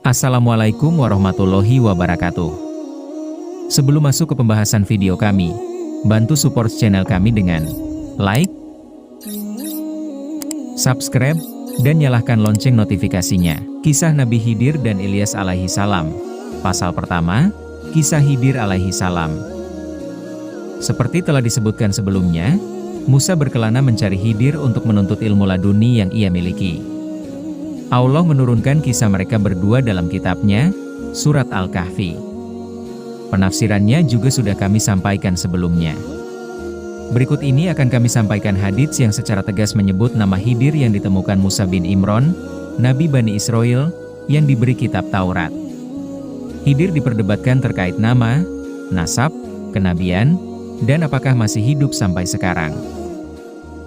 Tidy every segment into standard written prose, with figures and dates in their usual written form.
Assalamualaikum warahmatullahi wabarakatuh. Sebelum masuk ke pembahasan video kami, bantu support channel kami dengan like, subscribe, dan nyalakan lonceng notifikasinya. Kisah Nabi Khidir dan Ilyas alaihi salam. Pasal pertama, Kisah Khidir alaihi salam. Seperti telah disebutkan sebelumnya, Musa berkelana mencari Khidir untuk menuntut ilmu laduni yang ia miliki. Allah menurunkan kisah mereka berdua dalam kitabnya, Surat Al-Kahfi. Penafsirannya juga sudah kami sampaikan sebelumnya. Berikut ini akan kami sampaikan hadits yang secara tegas menyebut nama Khidir yang ditemukan Musa bin Imran, Nabi Bani Israel, yang diberi kitab Taurat. Khidir diperdebatkan terkait nama, nasab, kenabian, dan apakah masih hidup sampai sekarang.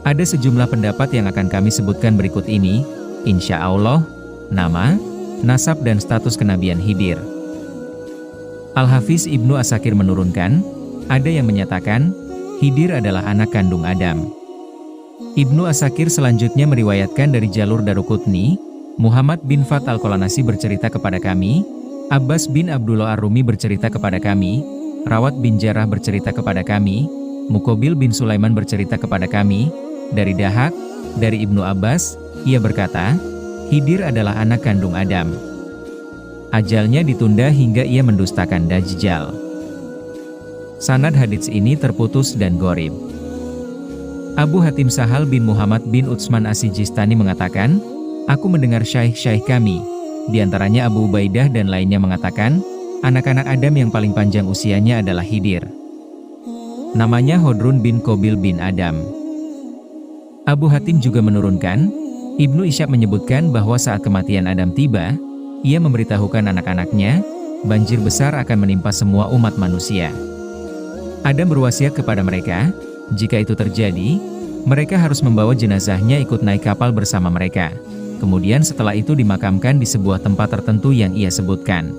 Ada sejumlah pendapat yang akan kami sebutkan berikut ini, insya Allah, nama, nasab dan status kenabian Khidir. Al-Hafiz Ibnu Asakir menurunkan, ada yang menyatakan, Khidir adalah anak kandung Adam. Ibnu Asakir selanjutnya meriwayatkan dari jalur Daruqutni, Muhammad bin Fat Al-Qalanasi bercerita kepada kami, Abbas bin Abdullah Ar-Rumi bercerita kepada kami, Rawat bin Jarrah bercerita kepada kami, Muqabil bin Sulaiman bercerita kepada kami, dari Dahak, dari Ibnu Abbas, ia berkata, Khidir adalah anak kandung Adam. Ajalnya ditunda hingga ia mendustakan Dajjal. Sanad hadits ini terputus dan gharib. Abu Hatim Sahal bin Muhammad bin Utsman As-Sijistani mengatakan, aku mendengar syaikh-syaikh kami, diantaranya Abu Ubaidah dan lainnya mengatakan, anak-anak Adam yang paling panjang usianya adalah Khidir. Namanya Hodrun bin Qabil bin Adam. Abu Hatim juga menurunkan, Ibnu Ishaq menyebutkan bahwa saat kematian Adam tiba, ia memberitahukan anak-anaknya, banjir besar akan menimpa semua umat manusia. Adam berwasiat kepada mereka, jika itu terjadi, mereka harus membawa jenazahnya ikut naik kapal bersama mereka. Kemudian setelah itu dimakamkan di sebuah tempat tertentu yang ia sebutkan.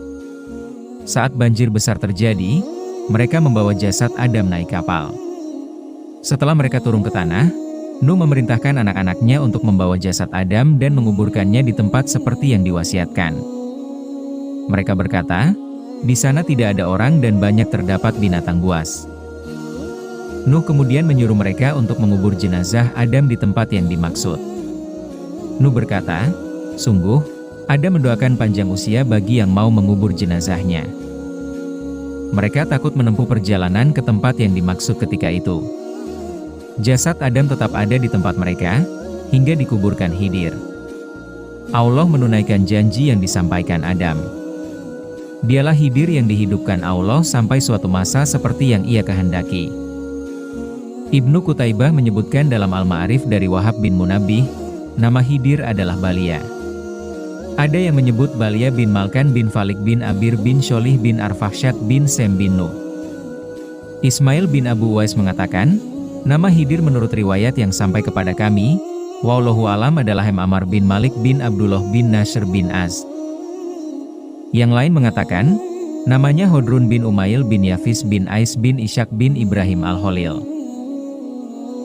Saat banjir besar terjadi, mereka membawa jasad Adam naik kapal. Setelah mereka turun ke tanah, Nuh memerintahkan anak-anaknya untuk membawa jasad Adam dan menguburkannya di tempat seperti yang diwasiatkan. Mereka berkata, di sana tidak ada orang dan banyak terdapat binatang buas. Nuh kemudian menyuruh mereka untuk mengubur jenazah Adam di tempat yang dimaksud. Nuh berkata, sungguh, Adam mendoakan panjang usia bagi yang mau mengubur jenazahnya. Mereka takut menempuh perjalanan ke tempat yang dimaksud ketika itu. Jasad Adam tetap ada di tempat mereka, hingga dikuburkan Khidir. Allah menunaikan janji yang disampaikan Adam. Dialah Khidir yang dihidupkan Allah sampai suatu masa seperti yang ia kehendaki. Ibnu Qutaibah menyebutkan dalam Al-Ma'arif dari Wahab bin Munabbih, nama Khidir adalah Balia. Ada yang menyebut Balia bin Malkan bin Falik bin Abir bin Sholih bin Arfakhsyad bin Sem bin Nuh. Ismail bin Abu Uwais mengatakan, nama Khidir menurut riwayat yang sampai kepada kami, wallahu alam adalah Amr bin Malik bin Abdullah bin Nasr bin Az. Yang lain mengatakan, namanya Hodrun bin Umail bin Yafis bin Ais bin Ishaq bin Ibrahim al-Khalil.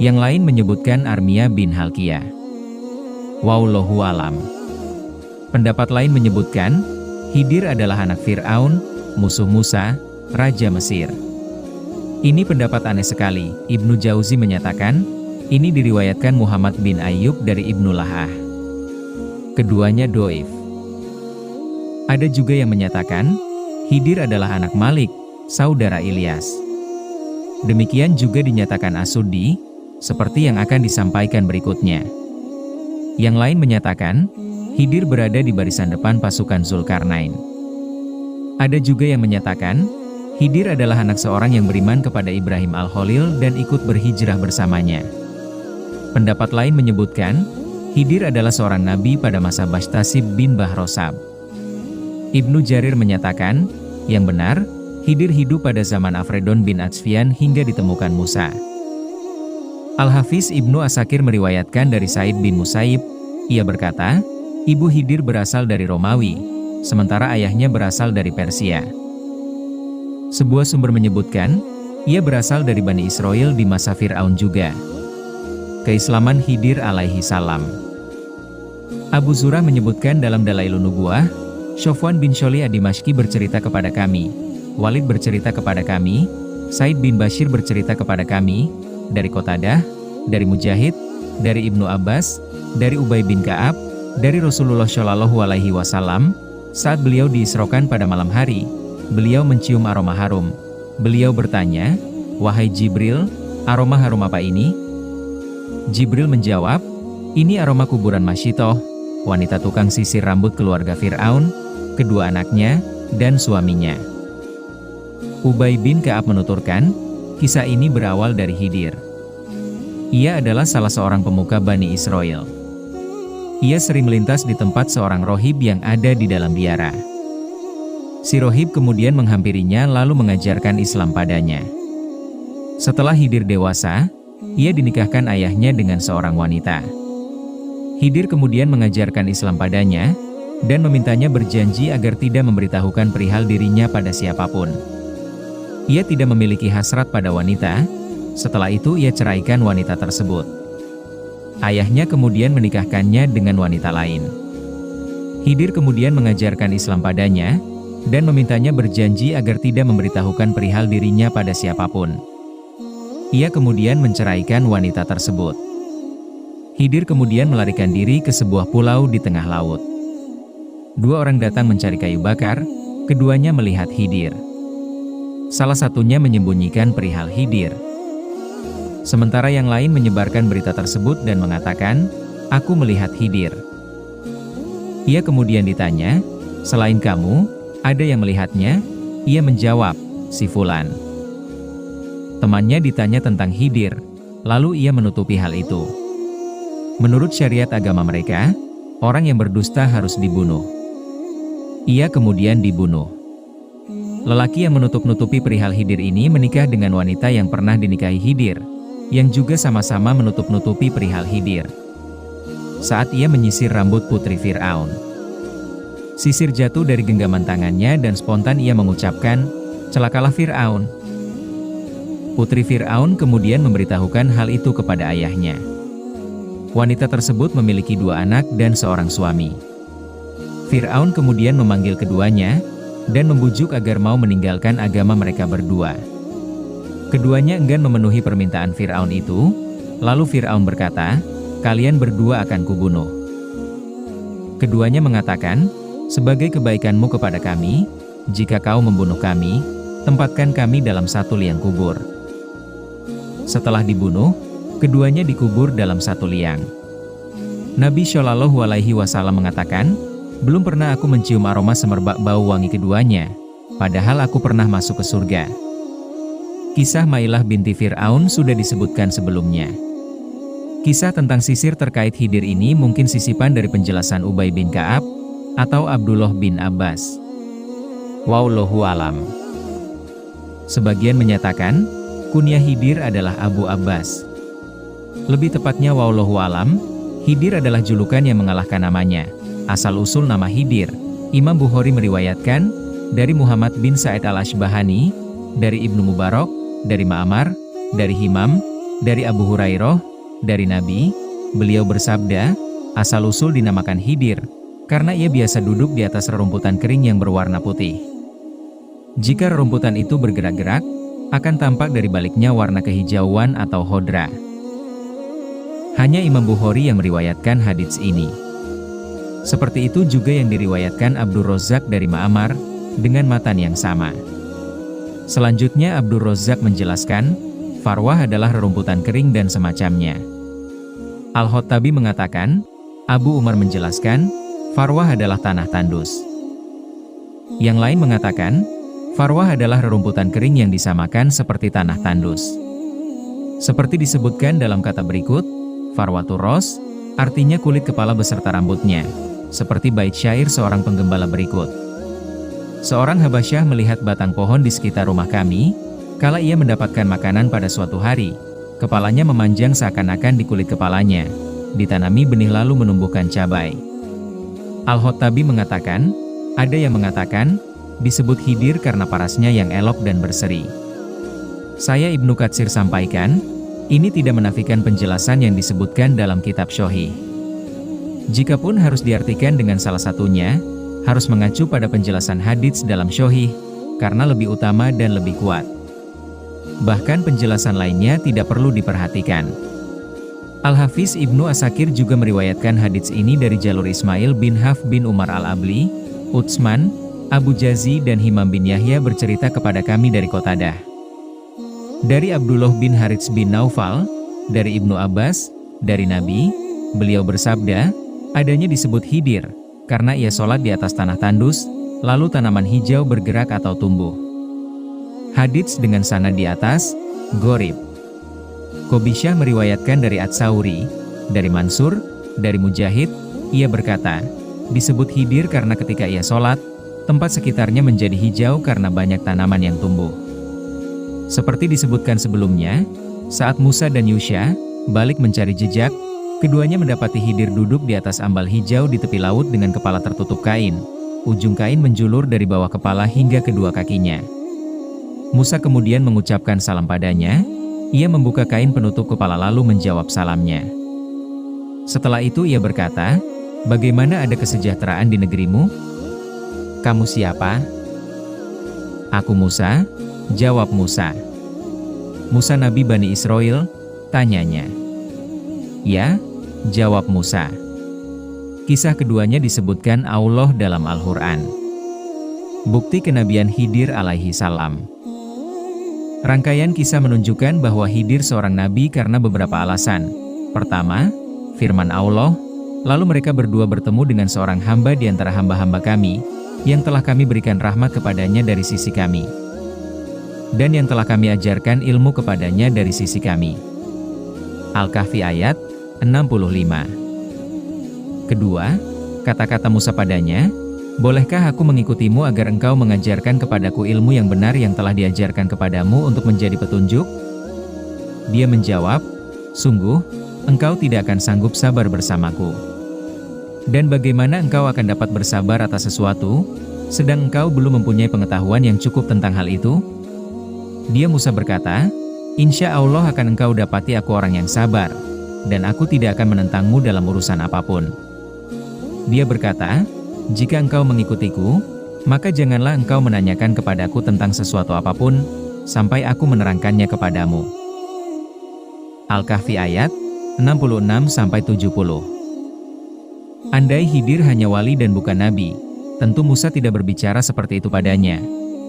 Yang lain menyebutkan Armia bin Halkiyah. Wallahu alam. Pendapat lain menyebutkan, Khidir adalah anak Fir'aun, musuh Musa, Raja Mesir. Ini pendapat aneh sekali. Ibnu Jauzi menyatakan, ini diriwayatkan Muhammad bin Ayyub dari Ibnu Lahah. Keduanya doif. Ada juga yang menyatakan, Khidir adalah anak Malik, saudara Ilyas. Demikian juga dinyatakan As-Suddi, seperti yang akan disampaikan berikutnya. Yang lain menyatakan, Khidir berada di barisan depan pasukan Zulkarnain. Ada juga yang menyatakan, Khidir adalah anak seorang yang beriman kepada Ibrahim al-Khalil dan ikut berhijrah bersamanya. Pendapat lain menyebutkan, Khidir adalah seorang nabi pada masa Bashtasib bin Bahrosab. Ibnu Jarir menyatakan, yang benar, Khidir hidup pada zaman Afredon bin Atsfian hingga ditemukan Musa. Al-Hafiz Ibnu Asakir meriwayatkan dari Said bin Musayyib, ia berkata, ibu Khidir berasal dari Romawi, sementara ayahnya berasal dari Persia. Sebuah sumber menyebutkan, ia berasal dari Bani Israel di masa Fir'aun juga. Keislaman Khidir alaihi salam. Abu Zurah menyebutkan dalam Dalailun Nubuwah, Sofwan bin Syoli ad-Dimashqi bercerita kepada kami, Walid bercerita kepada kami, Said bin Bashir bercerita kepada kami, dari Qatadah, dari Mujahid, dari Ibnu Abbas, dari Ubay bin Ka'ab, dari Rasulullah Shallallahu Alaihi Wasallam, saat beliau diisrokan pada malam hari, beliau mencium aroma harum. Beliau bertanya, "Wahai Jibril, aroma harum apa ini?" Jibril menjawab, "Ini aroma kuburan Masyitoh, wanita tukang sisir rambut keluarga Fir'aun, kedua anaknya, dan suaminya." Ubay bin Ka'ab menuturkan, kisah ini berawal dari Khidir. Ia adalah salah seorang pemuka Bani Israel. Ia sering melintas di tempat seorang rohib yang ada di dalam biara. Si rohib kemudian menghampirinya lalu mengajarkan Islam padanya. Setelah Khidir dewasa, ia dinikahkan ayahnya dengan seorang wanita. Khidir kemudian mengajarkan Islam padanya, dan memintanya berjanji agar tidak memberitahukan perihal dirinya pada siapapun. Ia tidak memiliki hasrat pada wanita, setelah itu ia ceraikan wanita tersebut. Ayahnya kemudian menikahkannya dengan wanita lain. Khidir kemudian mengajarkan Islam padanya, dan memintanya berjanji agar tidak memberitahukan perihal dirinya pada siapapun. Ia kemudian menceraikan wanita tersebut. Khidir kemudian melarikan diri ke sebuah pulau di tengah laut. Dua orang datang mencari kayu bakar, keduanya melihat Khidir. Salah satunya menyembunyikan perihal Khidir. Sementara yang lain menyebarkan berita tersebut dan mengatakan, "Aku melihat Khidir." Ia kemudian ditanya, "Selain kamu, ada yang melihatnya?" Ia menjawab, "Si Fulan." Temannya ditanya tentang Khidir, lalu ia menutupi hal itu. Menurut syariat agama mereka, orang yang berdusta harus dibunuh. Ia kemudian dibunuh. Lelaki yang menutup-nutupi perihal Khidir ini menikah dengan wanita yang pernah dinikahi Khidir, yang juga sama-sama menutup-nutupi perihal Khidir. Saat ia menyisir rambut putri Fir'aun, sisir jatuh dari genggaman tangannya dan spontan ia mengucapkan, "Celakalah Fir'aun." Putri Fir'aun kemudian memberitahukan hal itu kepada ayahnya. Wanita tersebut memiliki 2 anak dan seorang suami. Fir'aun kemudian memanggil keduanya, dan membujuk agar mau meninggalkan agama mereka berdua. Keduanya enggan memenuhi permintaan Fir'aun itu, lalu Fir'aun berkata, "Kalian berdua akan kubunuh." Keduanya mengatakan, "Sebagai kebaikanmu kepada kami, jika kau membunuh kami, tempatkan kami dalam satu liang kubur." Setelah dibunuh, keduanya dikubur dalam satu liang. Nabi Shallallahu Alaihi Wasallam mengatakan, "Belum pernah aku mencium aroma semerbak bau wangi keduanya, padahal aku pernah masuk ke surga." Kisah Mailah binti Fir'aun sudah disebutkan sebelumnya. Kisah tentang sisir terkait Khidir ini mungkin sisipan dari penjelasan Ubay bin Ka'ab atau Abdullah bin Abbas. Wallahu alam. Sebagian menyatakan, kunyah Khidir adalah Abu Abbas. Lebih tepatnya wallahu alam, Khidir adalah julukan yang mengalahkan namanya. Asal-usul nama Khidir, Imam Bukhari meriwayatkan, dari Muhammad bin Sa'id al-Ashbahani, dari Ibnu Mubarak, dari Ma'mar, dari Himam, dari Abu Hurairah, dari Nabi, beliau bersabda, asal-usul dinamakan Khidir, karena ia biasa duduk di atas rerumputan kering yang berwarna putih. Jika rerumputan itu bergerak-gerak, akan tampak dari baliknya warna kehijauan atau khodra. Hanya Imam Bukhari yang meriwayatkan hadits ini. Seperti itu juga yang diriwayatkan Abdur Razzaq dari Ma'mar, dengan matan yang sama. Selanjutnya Abdur Razzaq menjelaskan, farwah adalah rerumputan kering dan semacamnya. Al-Khattabi mengatakan, Abu Umar menjelaskan, farwah adalah tanah tandus. Yang lain mengatakan, farwah adalah rerumputan kering yang disamakan seperti tanah tandus. Seperti disebutkan dalam kata berikut, farwatur ros, artinya kulit kepala beserta rambutnya, seperti bait syair seorang penggembala berikut. Seorang Habasyah melihat batang pohon di sekitar rumah kami, kala ia mendapatkan makanan pada suatu hari, kepalanya memanjang seakan-akan di kulit kepalanya, ditanami benih lalu menumbuhkan cabai. Al-Khattabi mengatakan, ada yang mengatakan, disebut Khidir karena parasnya yang elok dan berseri. Saya Ibnu Katsir sampaikan, ini tidak menafikan penjelasan yang disebutkan dalam kitab Sahih. Jikapun harus diartikan dengan salah satunya, harus mengacu pada penjelasan hadits dalam Sahih, karena lebih utama dan lebih kuat. Bahkan penjelasan lainnya tidak perlu diperhatikan. Al-Hafiz Ibnu Asakir juga meriwayatkan hadits ini dari jalur Ismail bin Haf bin Umar Al-Abli, Utsman, Abu Jazi dan Himam bin Yahya bercerita kepada kami dari Qatadah. Dari Abdullah bin Harits bin Naufal, dari Ibnu Abbas, dari Nabi, beliau bersabda, adanya disebut hidir, karena ia sholat di atas tanah tandus, lalu tanaman hijau bergerak atau tumbuh. Hadits dengan sanad di atas, Gharib. Qobisyah meriwayatkan dari Ats-Tsauri, dari Mansur, dari Mujahid, ia berkata, disebut hidir karena ketika ia sholat, tempat sekitarnya menjadi hijau karena banyak tanaman yang tumbuh. Seperti disebutkan sebelumnya, saat Musa dan Yusya balik mencari jejak, keduanya mendapati hidir duduk di atas ambal hijau di tepi laut dengan kepala tertutup kain. Ujung kain menjulur dari bawah kepala hingga kedua kakinya. Musa kemudian mengucapkan salam padanya. Ia membuka kain penutup kepala lalu menjawab salamnya. Setelah itu ia berkata, bagaimana ada kesejahteraan di negerimu? Kamu siapa? Aku Musa, jawab Musa. Musa Nabi Bani Israel, tanyanya. Ya, jawab Musa. Kisah keduanya disebutkan Allah dalam Al-Quran. Bukti kenabian Hidir alaihi salam. Rangkaian kisah menunjukkan bahwa Hidir seorang nabi karena beberapa alasan. Pertama, firman Allah, lalu mereka berdua bertemu dengan seorang hamba di antara hamba-hamba kami, yang telah kami berikan rahmat kepadanya dari sisi kami. Dan yang telah kami ajarkan ilmu kepadanya dari sisi kami. Al-Kahfi ayat 65. Kedua, kata-kata Musa padanya, bolehkah aku mengikutimu agar engkau mengajarkan kepadaku ilmu yang benar yang telah diajarkan kepadamu untuk menjadi petunjuk? Dia menjawab, sungguh, engkau tidak akan sanggup sabar bersamaku. Dan bagaimana engkau akan dapat bersabar atas sesuatu, sedang engkau belum mempunyai pengetahuan yang cukup tentang hal itu? Dia Musa berkata, insya Allah akan engkau dapati aku orang yang sabar, dan aku tidak akan menentangmu dalam urusan apapun. Dia berkata, jika engkau mengikutiku, maka janganlah engkau menanyakan kepadaku tentang sesuatu apapun, sampai aku menerangkannya kepadamu. Al-Kahfi ayat 66-70. Andai Hidir hanya wali dan bukan nabi, tentu Musa tidak berbicara seperti itu padanya,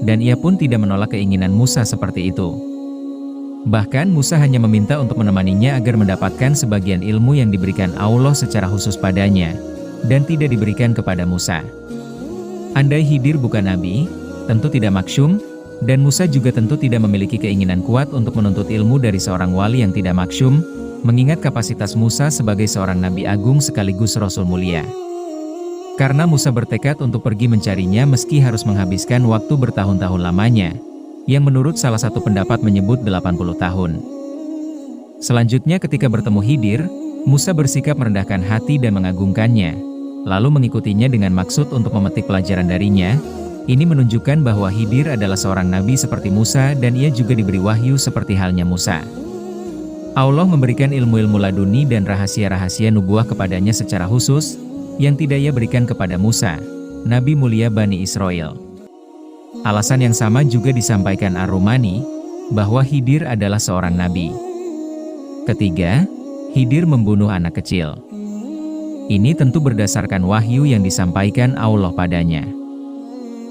dan ia pun tidak menolak keinginan Musa seperti itu. Bahkan Musa hanya meminta untuk menemaninya agar mendapatkan sebagian ilmu yang diberikan Allah secara khusus padanya, dan tidak diberikan kepada Musa. Andai Hidir bukan nabi, tentu tidak maksum, dan Musa juga tentu tidak memiliki keinginan kuat untuk menuntut ilmu dari seorang wali yang tidak maksum, mengingat kapasitas Musa sebagai seorang nabi agung sekaligus rasul mulia. Karena Musa bertekad untuk pergi mencarinya meski harus menghabiskan waktu bertahun-tahun lamanya, yang menurut salah satu pendapat menyebut 80 tahun. Selanjutnya ketika bertemu Hidir, Musa bersikap merendahkan hati dan mengagungkannya, lalu mengikutinya dengan maksud untuk memetik pelajaran darinya. Ini menunjukkan bahwa Hidir adalah seorang nabi seperti Musa dan ia juga diberi wahyu seperti halnya Musa. Allah memberikan ilmu-ilmu laduni dan rahasia-rahasia nubuah kepadanya secara khusus, yang tidak ia berikan kepada Musa, nabi mulia Bani Israel. Alasan yang sama juga disampaikan Ar-Rumani, bahwa Hidir adalah seorang nabi. Ketiga, Hidir membunuh anak kecil. Ini tentu berdasarkan wahyu yang disampaikan Allah padanya.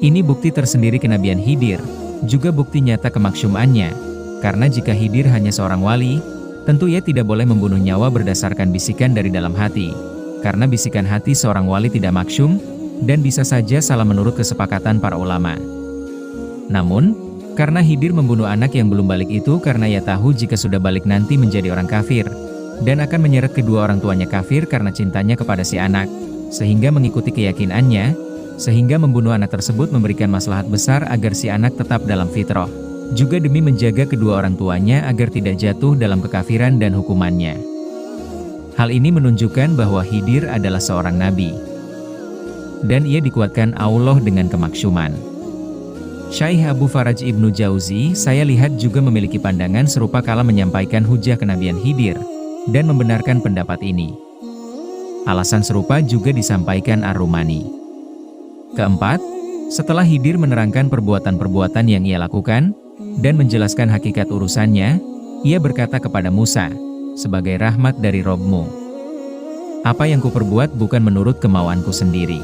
Ini bukti tersendiri kenabian Hidir, juga bukti nyata kemaksyumannya, karena jika Hidir hanya seorang wali, tentu ia tidak boleh membunuh nyawa berdasarkan bisikan dari dalam hati, karena bisikan hati seorang wali tidak maksum, dan bisa saja salah menurut kesepakatan para ulama. Namun, karena Hidir membunuh anak yang belum balik itu karena ia tahu jika sudah balik nanti menjadi orang kafir, dan akan menyeret kedua orang tuanya kafir karena cintanya kepada si anak, sehingga mengikuti keyakinannya, sehingga membunuh anak tersebut memberikan maslahat besar agar si anak tetap dalam fitrah, juga demi menjaga kedua orang tuanya agar tidak jatuh dalam kekafiran dan hukumannya. Hal ini menunjukkan bahwa Hidir adalah seorang nabi, dan ia dikuatkan Allah dengan kemaksyuman. Syaikh Abu Faraj Ibnu Jauzi, saya lihat juga memiliki pandangan serupa kala menyampaikan hujah kenabian Hidir, dan membenarkan pendapat ini. Alasan serupa juga disampaikan Ar-Rumani. Keempat, setelah Khidir menerangkan perbuatan-perbuatan yang ia lakukan, dan menjelaskan hakikat urusannya, ia berkata kepada Musa, sebagai rahmat dari Robmu, apa yang kuperbuat bukan menurut kemauanku sendiri.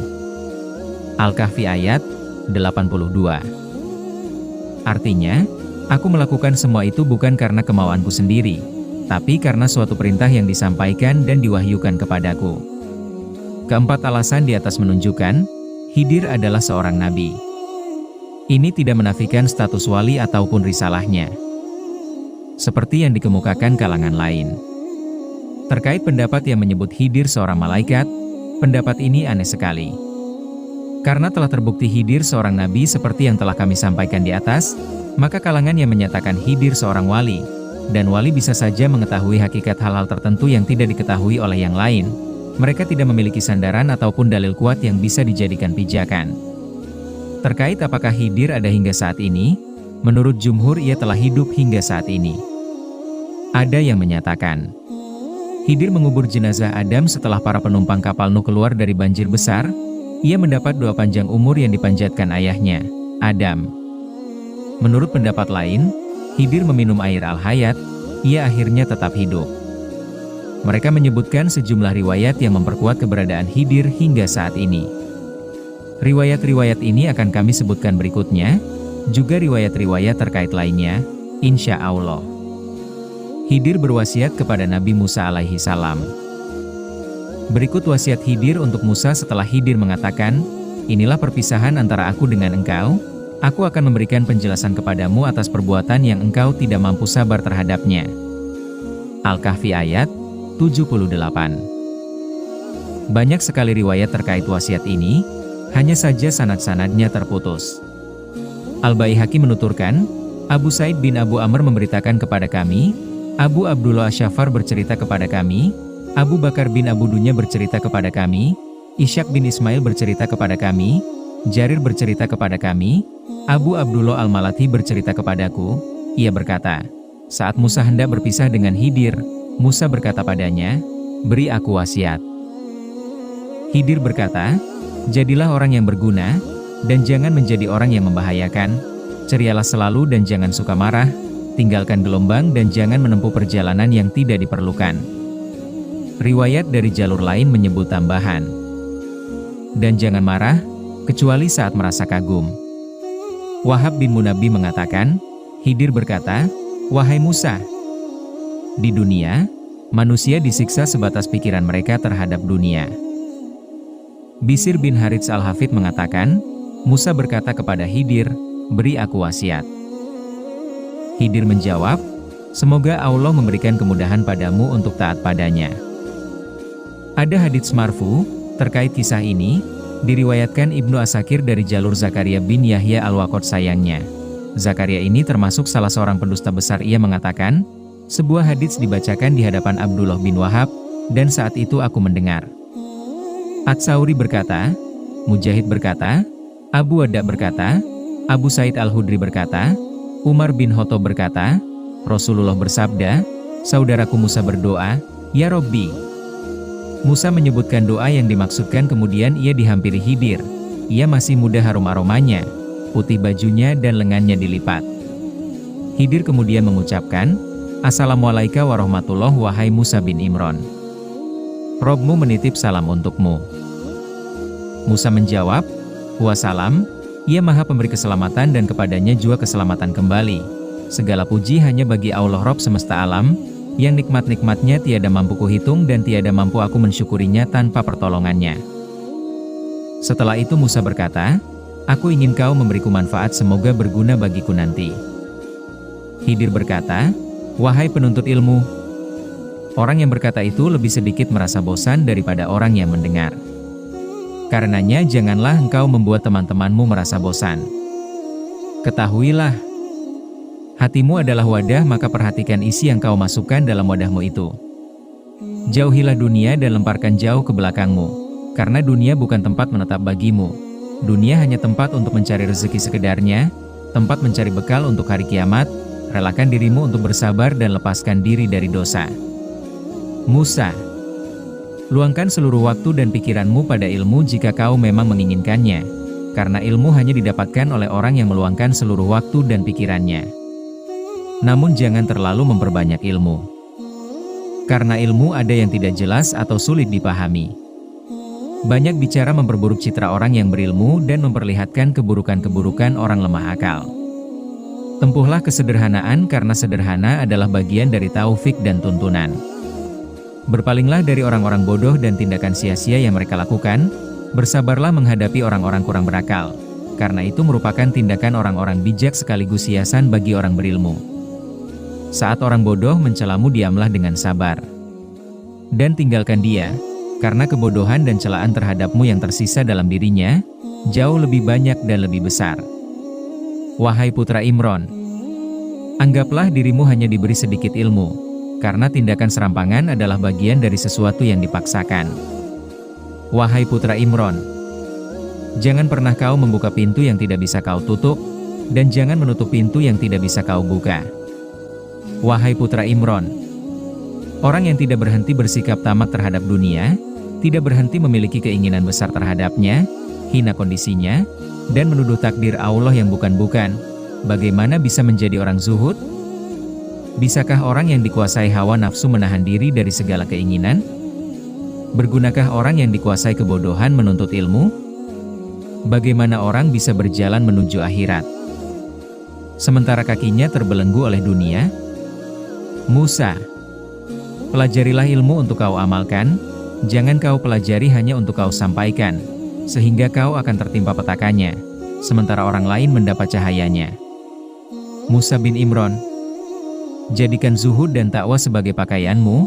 Al-Kahfi ayat 82. Artinya, aku melakukan semua itu bukan karena kemauanku sendiri, tapi karena suatu perintah yang disampaikan dan diwahyukan kepadaku. Keempat alasan di atas menunjukkan, Khidir adalah seorang nabi. Ini tidak menafikan status wali ataupun risalahnya, seperti yang dikemukakan kalangan lain. Terkait pendapat yang menyebut Khidir seorang malaikat, pendapat ini aneh sekali. Karena telah terbukti Khidir seorang nabi seperti yang telah kami sampaikan di atas, maka kalangan yang menyatakan Khidir seorang wali, dan wali bisa saja mengetahui hakikat hal-hal tertentu yang tidak diketahui oleh yang lain, mereka tidak memiliki sandaran ataupun dalil kuat yang bisa dijadikan pijakan. Terkait apakah Khidir ada hingga saat ini, menurut jumhur ia telah hidup hingga saat ini. Ada yang menyatakan, Khidir mengubur jenazah Adam setelah para penumpang kapal Nuh keluar dari banjir besar, ia mendapat doa panjang umur yang dipanjatkan ayahnya, Adam. Menurut pendapat lain, Khidir meminum air al-hayat, ia akhirnya tetap hidup. Mereka menyebutkan sejumlah riwayat yang memperkuat keberadaan Khidir hingga saat ini. Riwayat-riwayat ini akan kami sebutkan berikutnya, juga riwayat-riwayat terkait lainnya, insya Allah. Khidir berwasiat kepada Nabi Musa alaihi salam. Berikut wasiat Khidir untuk Musa setelah Khidir mengatakan, inilah perpisahan antara aku dengan engkau, aku akan memberikan penjelasan kepadamu atas perbuatan yang engkau tidak mampu sabar terhadapnya. Al-Kahfi ayat 78. Banyak sekali riwayat terkait wasiat ini, hanya saja sanad-sanadnya terputus. Al-Baihaqi menuturkan, Abu Said bin Abu Amr memberitakan kepada kami, Abu Abdullah Asy'afar bercerita kepada kami, Abu Bakar bin Abu Dunya bercerita kepada kami, Ishaq bin Ismail bercerita kepada kami, Jarir bercerita kepada kami, Abu Abdullah Al-Malathi bercerita kepadaku, ia berkata, saat Musa hendak berpisah dengan Khidir, Musa berkata padanya, beri aku wasiat. Khidir berkata, jadilah orang yang berguna, dan jangan menjadi orang yang membahayakan, cerialah selalu dan jangan suka marah, tinggalkan gelombang dan jangan menempuh perjalanan yang tidak diperlukan. Riwayat dari jalur lain menyebut tambahan, dan jangan marah, kecuali saat merasa kagum. Wahab bin Munabbih mengatakan, Khidir berkata, wahai Musa, di dunia, manusia disiksa sebatas pikiran mereka terhadap dunia. Bisir bin Harits al-Hafid mengatakan, Musa berkata kepada Khidir, beri aku wasiat. Khidir menjawab, semoga Allah memberikan kemudahan padamu untuk taat padanya. Ada hadits marfu, terkait kisah ini, diriwayatkan Ibnu Asakir dari jalur Zakaria bin Yahya al-Waqod sayangnya. Zakaria ini termasuk salah seorang pendusta besar. Ia mengatakan, sebuah hadits dibacakan di hadapan Abdullah bin Wahab, dan saat itu aku mendengar. At-Tsauri berkata, Mujahid berkata, Abu Wadda berkata, Abu Said al-Hudri berkata, Umar bin Khattab berkata, Rasulullah bersabda, saudaraku Musa berdoa, Ya Robbi. Musa menyebutkan doa yang dimaksudkan kemudian ia dihampiri Khidir. Ia masih muda harum aromanya, putih bajunya dan lengannya dilipat. Khidir kemudian mengucapkan, Assalamualaikum warahmatullahi wahai Musa bin Imran. Robmu menitip salam untukmu. Musa menjawab, Wassalam, ia maha pemberi keselamatan dan kepadanya juga keselamatan kembali. Segala puji hanya bagi Allah Rob semesta alam, yang nikmat-nikmatnya tiada mampu kuhitung dan tiada mampu aku mensyukurinya tanpa pertolongannya. Setelah itu Musa berkata, aku ingin kau memberiku manfaat semoga berguna bagiku nanti. Khidir berkata, wahai penuntut ilmu, orang yang berkata itu lebih sedikit merasa bosan daripada orang yang mendengar. Karenanya janganlah engkau membuat teman-temanmu merasa bosan. Ketahuilah, hatimu adalah wadah, maka perhatikan isi yang kau masukkan dalam wadahmu itu. Jauhilah dunia dan lemparkan jauh ke belakangmu, karena dunia bukan tempat menetap bagimu. Dunia hanya tempat untuk mencari rezeki sekedarnya, tempat mencari bekal untuk hari kiamat. Relakan dirimu untuk bersabar dan lepaskan diri dari dosa. Musa, luangkan seluruh waktu dan pikiranmu pada ilmu jika kau memang menginginkannya. karena ilmu hanya didapatkan oleh orang yang meluangkan seluruh waktu dan pikirannya. Namun jangan terlalu memperbanyak ilmu. Karena ilmu ada yang tidak jelas atau sulit dipahami. Banyak bicara memperburuk citra orang yang berilmu dan memperlihatkan keburukan-keburukan orang lemah akal. Tempuhlah kesederhanaan karena sederhana adalah bagian dari taufik dan tuntunan. Berpalinglah dari orang-orang bodoh dan tindakan sia-sia yang mereka lakukan. Bersabarlah menghadapi orang-orang kurang berakal, karena itu merupakan tindakan orang-orang bijak sekaligus hiasan bagi orang berilmu. Saat orang bodoh mencelamu, diamlah dengan sabar. Dan tinggalkan dia, karena kebodohan dan celaan terhadapmu yang tersisa dalam dirinya, jauh lebih banyak dan lebih besar. Wahai putra Imron, anggaplah dirimu hanya diberi sedikit ilmu, karena tindakan serampangan adalah bagian dari sesuatu yang dipaksakan. Wahai putra Imron, jangan pernah kau membuka pintu yang tidak bisa kau tutup, dan jangan menutup pintu yang tidak bisa kau buka. Wahai putra Imron, orang yang tidak berhenti bersikap tamak terhadap dunia, tidak berhenti memiliki keinginan besar terhadapnya, hina kondisinya, dan menuduh takdir Allah yang bukan-bukan, bagaimana bisa menjadi orang zuhud? Bisakah orang yang dikuasai hawa nafsu menahan diri dari segala keinginan? Bergunakah orang yang dikuasai kebodohan menuntut ilmu? Bagaimana orang bisa berjalan menuju akhirat, sementara kakinya terbelenggu oleh dunia? Musa, pelajarilah ilmu untuk kau amalkan, jangan kau pelajari hanya untuk kau sampaikan, sehingga kau akan tertimpa petakannya, sementara orang lain mendapat cahayanya. Musa bin Imron, jadikan zuhud dan takwa sebagai pakaianmu,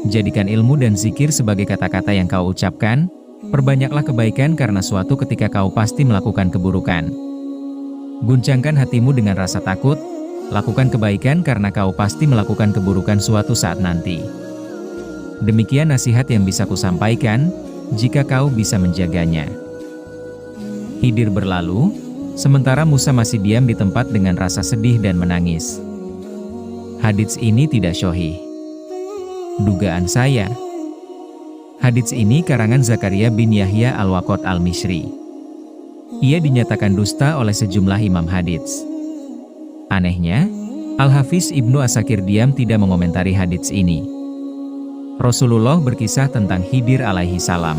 jadikan ilmu dan zikir sebagai kata-kata yang kau ucapkan, perbanyaklah kebaikan karena suatu ketika kau pasti melakukan keburukan. Guncangkan hatimu dengan rasa takut, lakukan kebaikan karena kau pasti melakukan keburukan suatu saat nanti. Demikian nasihat yang bisa kusampaikan, jika kau bisa menjaganya. Khidir berlalu, sementara Musa masih diam di tempat dengan rasa sedih dan menangis. Hadits ini tidak sahih. Dugaan saya. Hadits ini karangan Zakaria bin Yahya al-Waqot al-Misri. Ia dinyatakan dusta oleh sejumlah imam hadits. Anehnya, Al-Hafiz Ibnu Asakir diam tidak mengomentari hadits ini. Rasulullah berkisah tentang Khidir alaihi salam.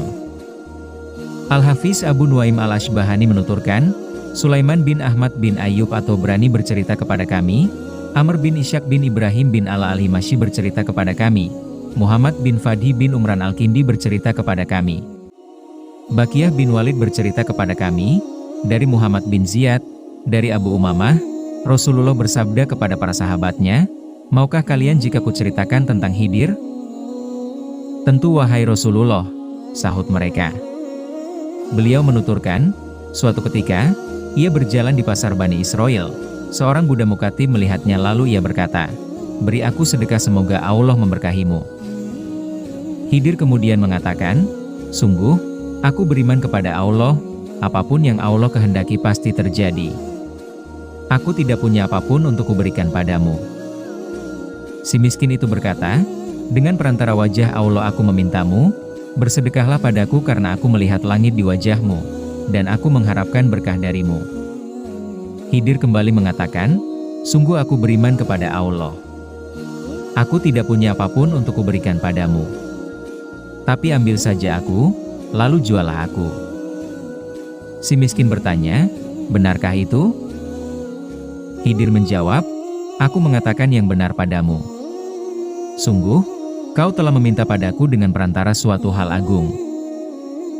Al-Hafiz Abu Nuaim al-Ashbahani menuturkan, Sulaiman bin Ahmad bin Ayyub atau Brani bercerita kepada kami, Amr bin Ishaq bin Ibrahim bin Ala al-Himashi bercerita kepada kami, Muhammad bin Fadhi bin Umran al-Kindi bercerita kepada kami, Bakiyah bin Walid bercerita kepada kami, dari Muhammad bin Ziyad, dari Abu Umamah, Rasulullah bersabda kepada para sahabatnya, maukah kalian jika kuceritakan tentang Khidir? Tentu wahai Rasulullah, sahut mereka. Beliau menuturkan, suatu ketika, ia berjalan di pasar Bani Israel, seorang Buddha Mukatim melihatnya lalu ia berkata, beri aku sedekah semoga Allah memberkahimu. Khidir kemudian mengatakan, sungguh, aku beriman kepada Allah, apapun yang Allah kehendaki pasti terjadi. Aku tidak punya apapun untuk kuberikan padamu. Si miskin itu berkata, dengan perantara wajah Allah aku memintamu, bersedekahlah padaku karena aku melihat langit di wajahmu, dan aku mengharapkan berkah darimu. Khidir kembali mengatakan, sungguh aku beriman kepada Allah. Aku tidak punya apapun untuk kuberikan padamu. Tapi ambil saja aku, lalu jualah aku. Si miskin bertanya, benarkah itu? Khidir menjawab, aku mengatakan yang benar padamu. Sungguh, kau telah meminta padaku dengan perantara suatu hal agung.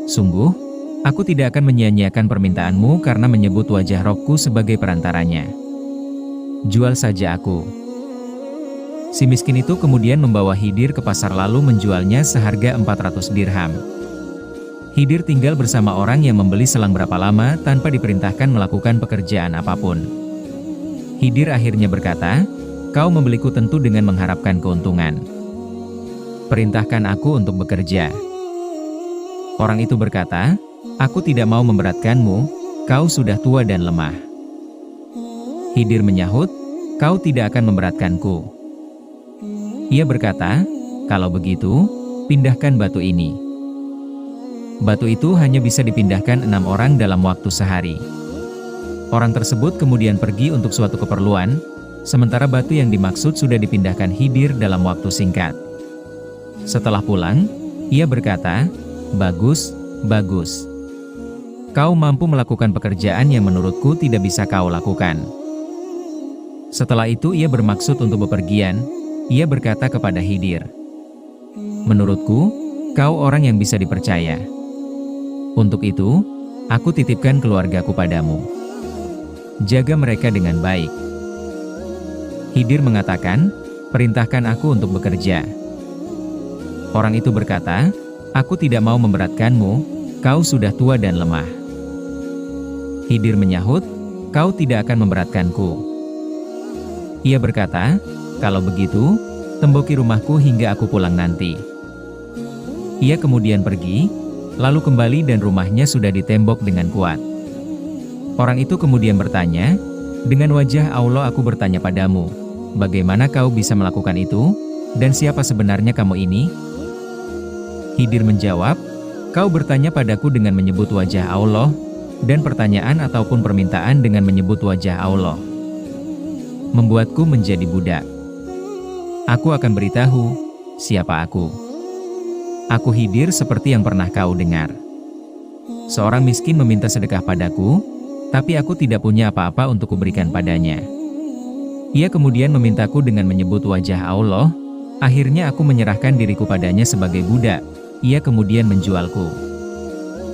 Sungguh, aku tidak akan menyia-nyiakan permintaanmu karena menyebut wajah Robku sebagai perantaranya. Jual saja aku. Si miskin itu kemudian membawa Khidir ke pasar lalu menjualnya seharga 400 dirham. Khidir tinggal bersama orang yang membeli selang berapa lama tanpa diperintahkan melakukan pekerjaan apapun. Khidir akhirnya berkata, kau membeliku tentu dengan mengharapkan keuntungan. Perintahkan aku untuk bekerja. Orang itu berkata, aku tidak mau memberatkanmu, kau sudah tua dan lemah. Khidir menyahut, kau tidak akan memberatkanku. Ia berkata, kalau begitu, pindahkan batu ini. Batu itu hanya bisa dipindahkan 6 orang dalam waktu sehari. Orang tersebut kemudian pergi untuk suatu keperluan, sementara batu yang dimaksud sudah dipindahkan Khidir dalam waktu singkat. Setelah pulang, ia berkata, "Bagus, bagus. Kau mampu melakukan pekerjaan yang menurutku tidak bisa kau lakukan." Setelah itu ia bermaksud untuk bepergian, ia berkata kepada Khidir, "Menurutku, kau orang yang bisa dipercaya. Untuk itu, aku titipkan keluargaku padamu. Jaga mereka dengan baik." Khidir mengatakan, "Perintahkan aku untuk bekerja." Orang itu berkata, "Aku tidak mau memberatkanmu, kau sudah tua dan lemah." Khidir menyahut, "Kau tidak akan memberatkanku." Ia berkata, "Kalau begitu, temboki rumahku hingga aku pulang nanti." Ia kemudian pergi, lalu kembali dan rumahnya sudah ditembok dengan kuat. Orang itu kemudian bertanya, "Dengan wajah Allah aku bertanya padamu, bagaimana kau bisa melakukan itu, dan siapa sebenarnya kamu ini?" Khidir menjawab, "Kau bertanya padaku dengan menyebut wajah Allah, dan pertanyaan ataupun permintaan dengan menyebut wajah Allah membuatku menjadi budak. Aku akan beritahu, siapa aku. Aku Khidir seperti yang pernah kau dengar. Seorang miskin meminta sedekah padaku, tapi aku tidak punya apa-apa untuk kuberikan padanya. Ia kemudian memintaku dengan menyebut wajah Allah, akhirnya aku menyerahkan diriku padanya sebagai budak, ia kemudian menjualku.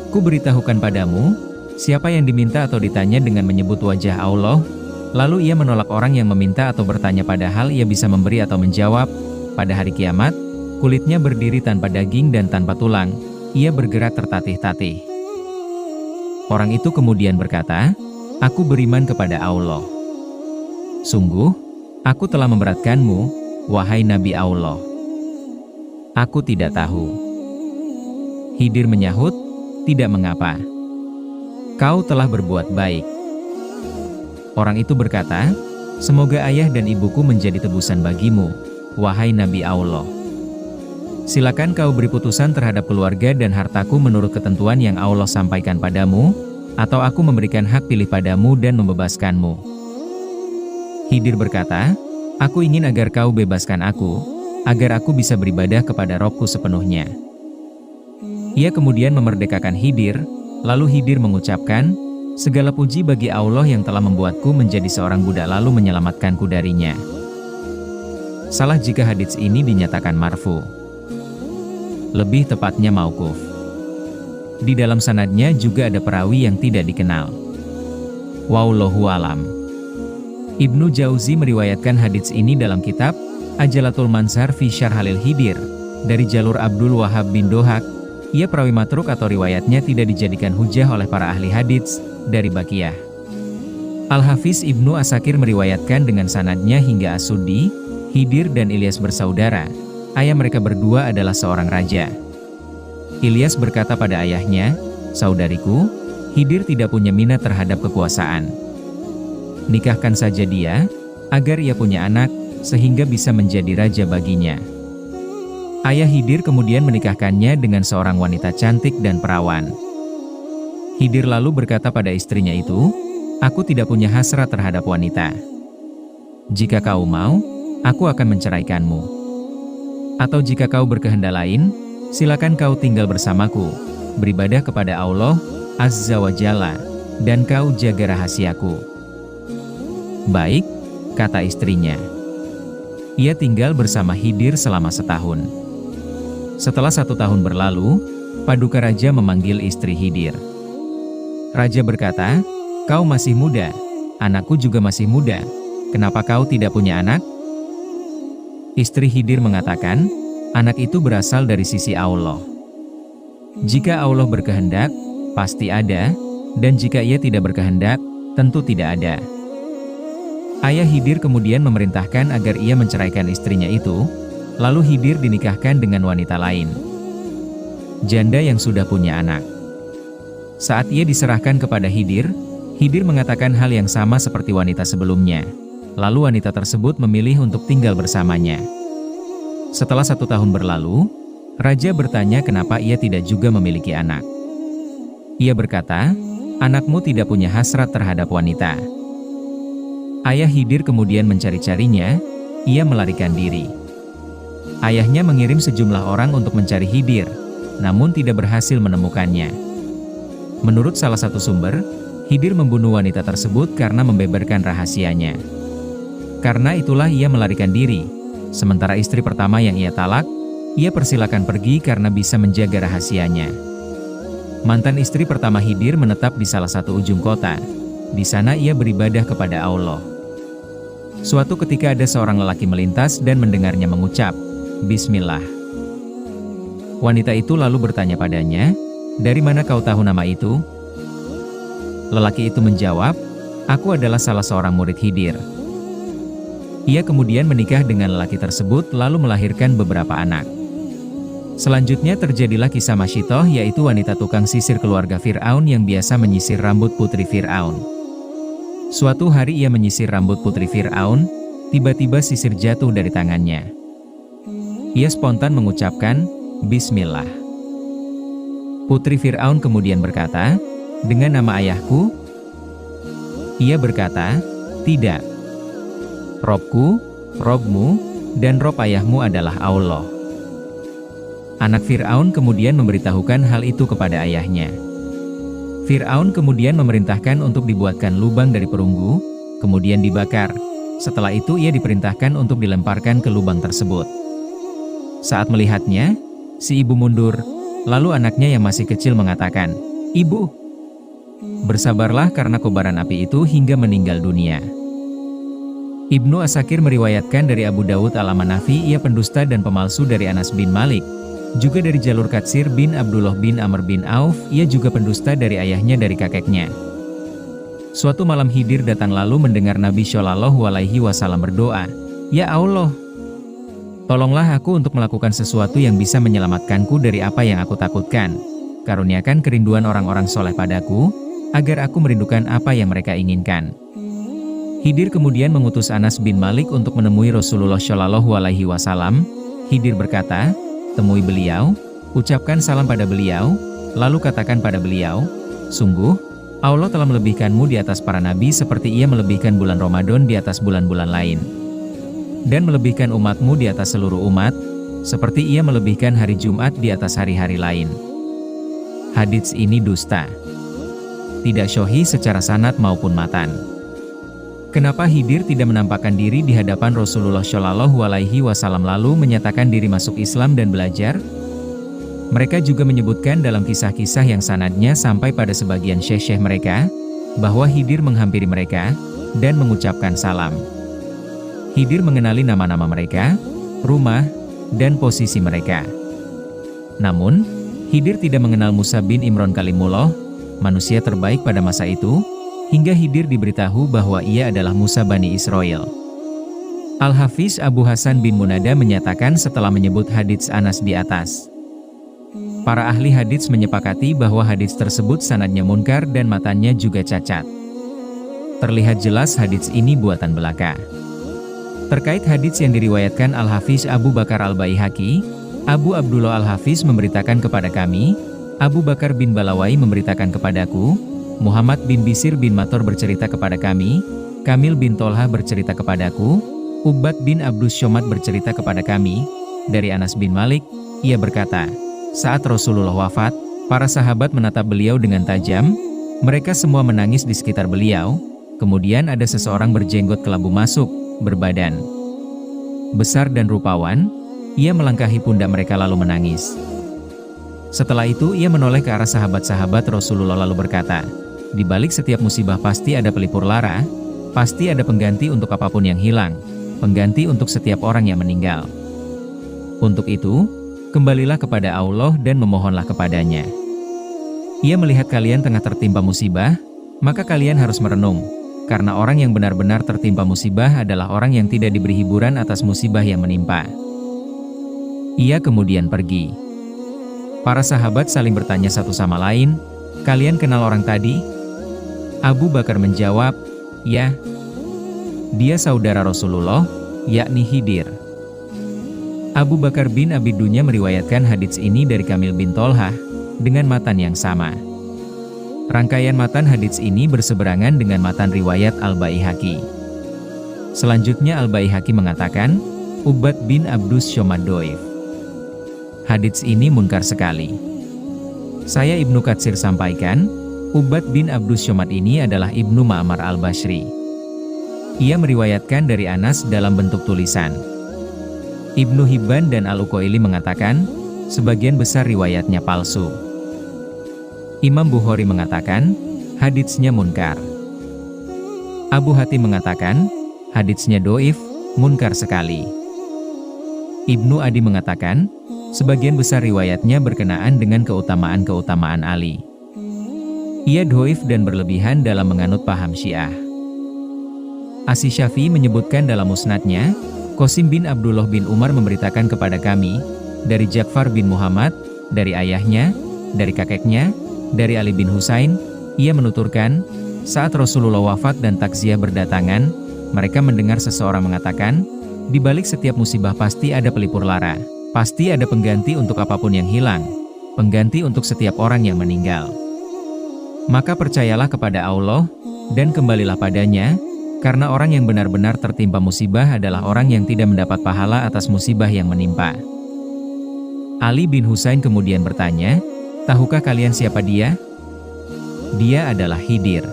Ku beritahukan padamu, siapa yang diminta atau ditanya dengan menyebut wajah Allah, lalu ia menolak orang yang meminta atau bertanya padahal ia bisa memberi atau menjawab, pada hari kiamat, kulitnya berdiri tanpa daging dan tanpa tulang, ia bergerak tertatih-tatih." Orang itu kemudian berkata, "Aku beriman kepada Allah. Sungguh, aku telah memberatkanmu, wahai Nabi Allah. Aku tidak tahu." Khidir menyahut, "Tidak mengapa. Kau telah berbuat baik." Orang itu berkata, "Semoga ayah dan ibuku menjadi tebusan bagimu, wahai Nabi Allah. Silakan kau beri putusan terhadap keluarga dan hartaku menurut ketentuan yang Allah sampaikan padamu, atau aku memberikan hak pilih padamu dan membebaskanmu." Khidir berkata, "Aku ingin agar kau bebaskan aku, agar aku bisa beribadah kepada Robku sepenuhnya." Ia kemudian memerdekakan Khidir, lalu Khidir mengucapkan, "Segala puji bagi Allah yang telah membuatku menjadi seorang budak lalu menyelamatkanku darinya." Salah jika hadits ini dinyatakan marfu. Lebih tepatnya mauquf. Di dalam sanadnya juga ada perawi yang tidak dikenal. Wallahu alam. Ibnu Jauzi meriwayatkan hadits ini dalam kitab Ajalatul Mansar fi Syarhalil Khidir dari jalur Abdul Wahab bin Dohak. Ia perawi matruk atau riwayatnya tidak dijadikan hujah oleh para ahli hadits dari Baqiyah. Al-Hafiz Ibnu Asakir meriwayatkan dengan sanadnya hingga As-Suddi, Khidir dan Ilyas bersaudara. Ayah mereka berdua adalah seorang raja. Ilyas berkata pada ayahnya, "Saudariku, Khidir tidak punya minat terhadap kekuasaan. Nikahkan saja dia, agar ia punya anak, sehingga bisa menjadi raja baginya." Ayah Khidir kemudian menikahkannya dengan seorang wanita cantik dan perawan. Khidir lalu berkata pada istrinya itu, "Aku tidak punya hasrat terhadap wanita. Jika kau mau, aku akan menceraikanmu. Atau jika kau berkehendak lain, silakan kau tinggal bersamaku, beribadah kepada Allah Azza wa Jalla, dan kau jaga rahasiaku." "Baik," kata istrinya. Ia tinggal bersama Khidir selama setahun. Setelah 1 tahun berlalu, Paduka Raja memanggil istri Khidir. Raja berkata, "Kau masih muda, anakku juga masih muda, kenapa kau tidak punya anak?" Istri Khidir mengatakan, "Anak itu berasal dari sisi Allah. Jika Allah berkehendak, pasti ada, dan jika ia tidak berkehendak, tentu tidak ada." Ayah Khidir kemudian memerintahkan agar ia menceraikan istrinya itu, lalu Khidir dinikahkan dengan wanita lain, janda yang sudah punya anak. Saat ia diserahkan kepada Khidir, Khidir mengatakan hal yang sama seperti wanita sebelumnya. Lalu wanita tersebut memilih untuk tinggal bersamanya. Setelah 1 tahun berlalu, Raja bertanya kenapa ia tidak juga memiliki anak. Ia berkata, "Anakmu tidak punya hasrat terhadap wanita." Ayah Khidir kemudian mencari-carinya, ia melarikan diri. Ayahnya mengirim sejumlah orang untuk mencari Khidir, namun tidak berhasil menemukannya. Menurut salah satu sumber, Khidir membunuh wanita tersebut karena membeberkan rahasianya. Karena itulah ia melarikan diri, sementara istri pertama yang ia talak, ia persilakan pergi karena bisa menjaga rahasianya. Mantan istri pertama Khidir menetap di salah satu ujung kota. Di sana ia beribadah kepada Allah. Suatu ketika ada seorang lelaki melintas dan mendengarnya mengucap, "Bismillah." Wanita itu lalu bertanya padanya, "Dari mana kau tahu nama itu?" Lelaki itu menjawab, "Aku adalah salah seorang murid Khidir." Ia kemudian menikah dengan lelaki tersebut lalu melahirkan beberapa anak. Selanjutnya terjadilah kisah Masyitoh, yaitu wanita tukang sisir keluarga Fir'aun yang biasa menyisir rambut putri Fir'aun. Suatu hari ia menyisir rambut putri Fir'aun, tiba-tiba sisir jatuh dari tangannya. Ia spontan mengucapkan, "Bismillah." Putri Fir'aun kemudian berkata, "Dengan nama ayahku?" Ia berkata, "Tidak. Robku, Robmu, dan Rob ayahmu adalah Allah." Anak Fir'aun kemudian memberitahukan hal itu kepada ayahnya. Fir'aun kemudian memerintahkan untuk dibuatkan lubang dari perunggu, kemudian dibakar. Setelah itu ia diperintahkan untuk dilemparkan ke lubang tersebut. Saat melihatnya, si ibu mundur, lalu anaknya yang masih kecil mengatakan, "Ibu, bersabarlah karena kobaran api itu hingga meninggal dunia." Ibnu Asakir meriwayatkan dari Abu Dawud al-Manafi, ia pendusta dan pemalsu dari Anas bin Malik. Juga dari jalur Katsir bin Abdullah bin Amr bin Auf, ia juga pendusta dari ayahnya dari kakeknya. Suatu malam Khidir datang lalu mendengar Nabi Shallallahu Alaihi Wasallam berdoa, "Ya Allah, tolonglah aku untuk melakukan sesuatu yang bisa menyelamatkanku dari apa yang aku takutkan. Karuniakan kerinduan orang-orang soleh padaku, agar aku merindukan apa yang mereka inginkan." Khidir kemudian mengutus Anas bin Malik untuk menemui Rasulullah Shallallahu Alaihi Wasallam. Khidir berkata, "Temui beliau, ucapkan salam pada beliau, lalu katakan pada beliau, sungguh, Allah telah melebihkanmu di atas para nabi seperti ia melebihkan bulan Ramadan di atas bulan-bulan lain. Dan melebihkan umatmu di atas seluruh umat, seperti ia melebihkan hari Jumat di atas hari-hari lain." Hadits ini dusta. Tidak sahih secara sanad maupun matan. Kenapa Khidir tidak menampakkan diri di hadapan Rasulullah Shallallahu Alaihi Wasallam lalu menyatakan diri masuk Islam dan belajar? Mereka juga menyebutkan dalam kisah-kisah yang sanadnya sampai pada sebagian syekh-syekh mereka, bahwa Khidir menghampiri mereka, dan mengucapkan salam. Khidir mengenali nama-nama mereka, rumah, dan posisi mereka. Namun, Khidir tidak mengenal Musa bin Imran Kalimullah, manusia terbaik pada masa itu, hingga Khidir diberitahu bahwa ia adalah Musa Bani Israel. Al-Hafiz Abu Hasan bin Munada menyatakan setelah menyebut hadits Anas di atas. Para ahli hadits menyepakati bahwa hadits tersebut sanadnya munkar dan matannya juga cacat. Terlihat jelas hadits ini buatan belaka. Terkait hadits yang diriwayatkan Al-Hafiz Abu Bakar Al-Baihaqi, Abu Abdullah Al-Hafiz memberitakan kepada kami, Abu Bakar bin Balawai memberitakan kepadaku, Muhammad bin Bisir bin Mator bercerita kepada kami, Kamil bin Tolha bercerita kepadaku, Ubad bin Abdus Syomat bercerita kepada kami, dari Anas bin Malik, ia berkata, saat Rasulullah wafat, para sahabat menatap beliau dengan tajam, mereka semua menangis di sekitar beliau, kemudian ada seseorang berjenggot kelabu masuk, berbadan besar dan rupawan, ia melangkahi pundak mereka lalu menangis. Setelah itu ia menoleh ke arah sahabat-sahabat Rasulullah lalu berkata, di balik setiap musibah pasti ada pelipur lara, pasti ada pengganti untuk apapun yang hilang, pengganti untuk setiap orang yang meninggal. Untuk itu, kembalilah kepada Allah dan memohonlah kepadanya. Ia melihat kalian tengah tertimpa musibah, maka kalian harus merenung, karena orang yang benar-benar tertimpa musibah adalah orang yang tidak diberi hiburan atas musibah yang menimpa. Ia kemudian pergi. Para sahabat saling bertanya satu sama lain, kalian kenal orang tadi? Abu Bakar menjawab, ya. Dia saudara Rasulullah, yakni Khidir. Abu Bakar bin Abi Dunya meriwayatkan hadits ini dari Kamil bin Tolha, dengan matan yang sama. Rangkaian matan hadits ini berseberangan dengan matan riwayat Al-Baihaqi. Selanjutnya Al-Baihaqi mengatakan, Ubad bin Abdus Syomad doif. Hadits ini munkar sekali. Saya Ibnu Katsir sampaikan, Ubad bin Abdus Syomad ini adalah Ibnu Ma'mar al-Bashri. Ia meriwayatkan dari Anas dalam bentuk tulisan. Ibnu Hibban dan Al-Uqaili mengatakan, sebagian besar riwayatnya palsu. Imam Bukhari mengatakan, haditsnya munkar. Abu Hatim mengatakan, haditsnya doif, munkar sekali. Ibnu Adi mengatakan, sebagian besar riwayatnya berkenaan dengan keutamaan-keutamaan Ali. Ia doif dan berlebihan dalam menganut paham Syiah. Asy-Syafi'i menyebutkan dalam musnadnya, Qasim bin Abdullah bin Umar memberitakan kepada kami, dari Ja'far bin Muhammad, dari ayahnya, dari kakeknya, dari Ali bin Husain, ia menuturkan, saat Rasulullah wafat dan takziah berdatangan, mereka mendengar seseorang mengatakan, di balik setiap musibah pasti ada pelipur lara. Pasti ada pengganti untuk apapun yang hilang, pengganti untuk setiap orang yang meninggal. Maka percayalah kepada Allah, dan kembalilah padanya, karena orang yang benar-benar tertimpa musibah adalah orang yang tidak mendapat pahala atas musibah yang menimpa. Ali bin Husain kemudian bertanya, tahukah kalian siapa dia? Dia adalah Khidir.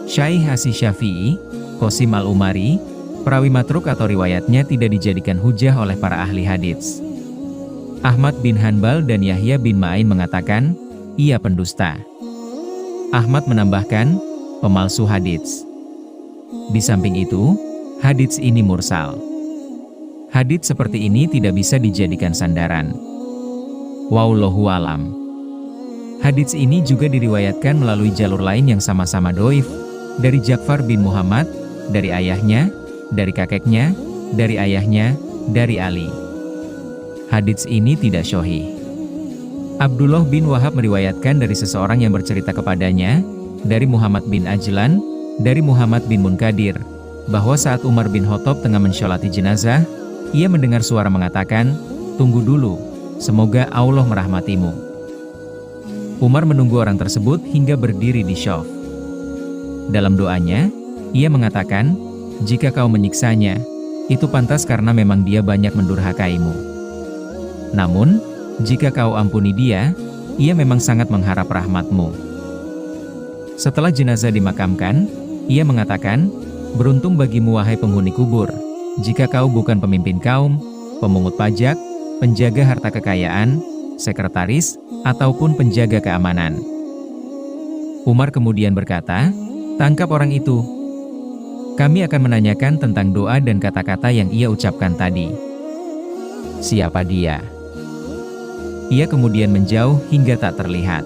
Syaikh Asy-Syafi'i, Qasim al-Umari, perawi matruk atau riwayatnya tidak dijadikan hujah oleh para ahli hadits. Ahmad bin Hanbal dan Yahya bin Ma'in mengatakan, ia pendusta. Ahmad menambahkan, pemalsu hadits. Di samping itu, hadits ini mursal. Hadits seperti ini tidak bisa dijadikan sandaran. Wallahu alam. Hadits ini juga diriwayatkan melalui jalur lain yang sama-sama doif, dari Ja'far bin Muhammad, dari ayahnya, dari kakeknya, dari ayahnya, dari Ali. Hadits ini tidak sahih. Abdullah bin Wahab meriwayatkan dari seseorang yang bercerita kepadanya, dari Muhammad bin Ajlan, dari Muhammad bin Munkadir, bahwa saat Umar bin Khattab tengah mensyolati jenazah, ia mendengar suara mengatakan, tunggu dulu, semoga Allah merahmatimu. Umar menunggu orang tersebut hingga berdiri di syaf. Dalam doanya, ia mengatakan, jika kau menyiksanya, itu pantas karena memang dia banyak mendurhakaimu. Namun, jika kau ampuni dia, ia memang sangat mengharap rahmatmu. Setelah jenazah dimakamkan, ia mengatakan, beruntung bagimu wahai penghuni kubur, jika kau bukan pemimpin kaum, pemungut pajak, penjaga harta kekayaan, sekretaris, ataupun penjaga keamanan. Umar kemudian berkata, tangkap orang itu. Kami akan menanyakan tentang doa dan kata-kata yang ia ucapkan tadi. Siapa dia? Ia kemudian menjauh hingga tak terlihat.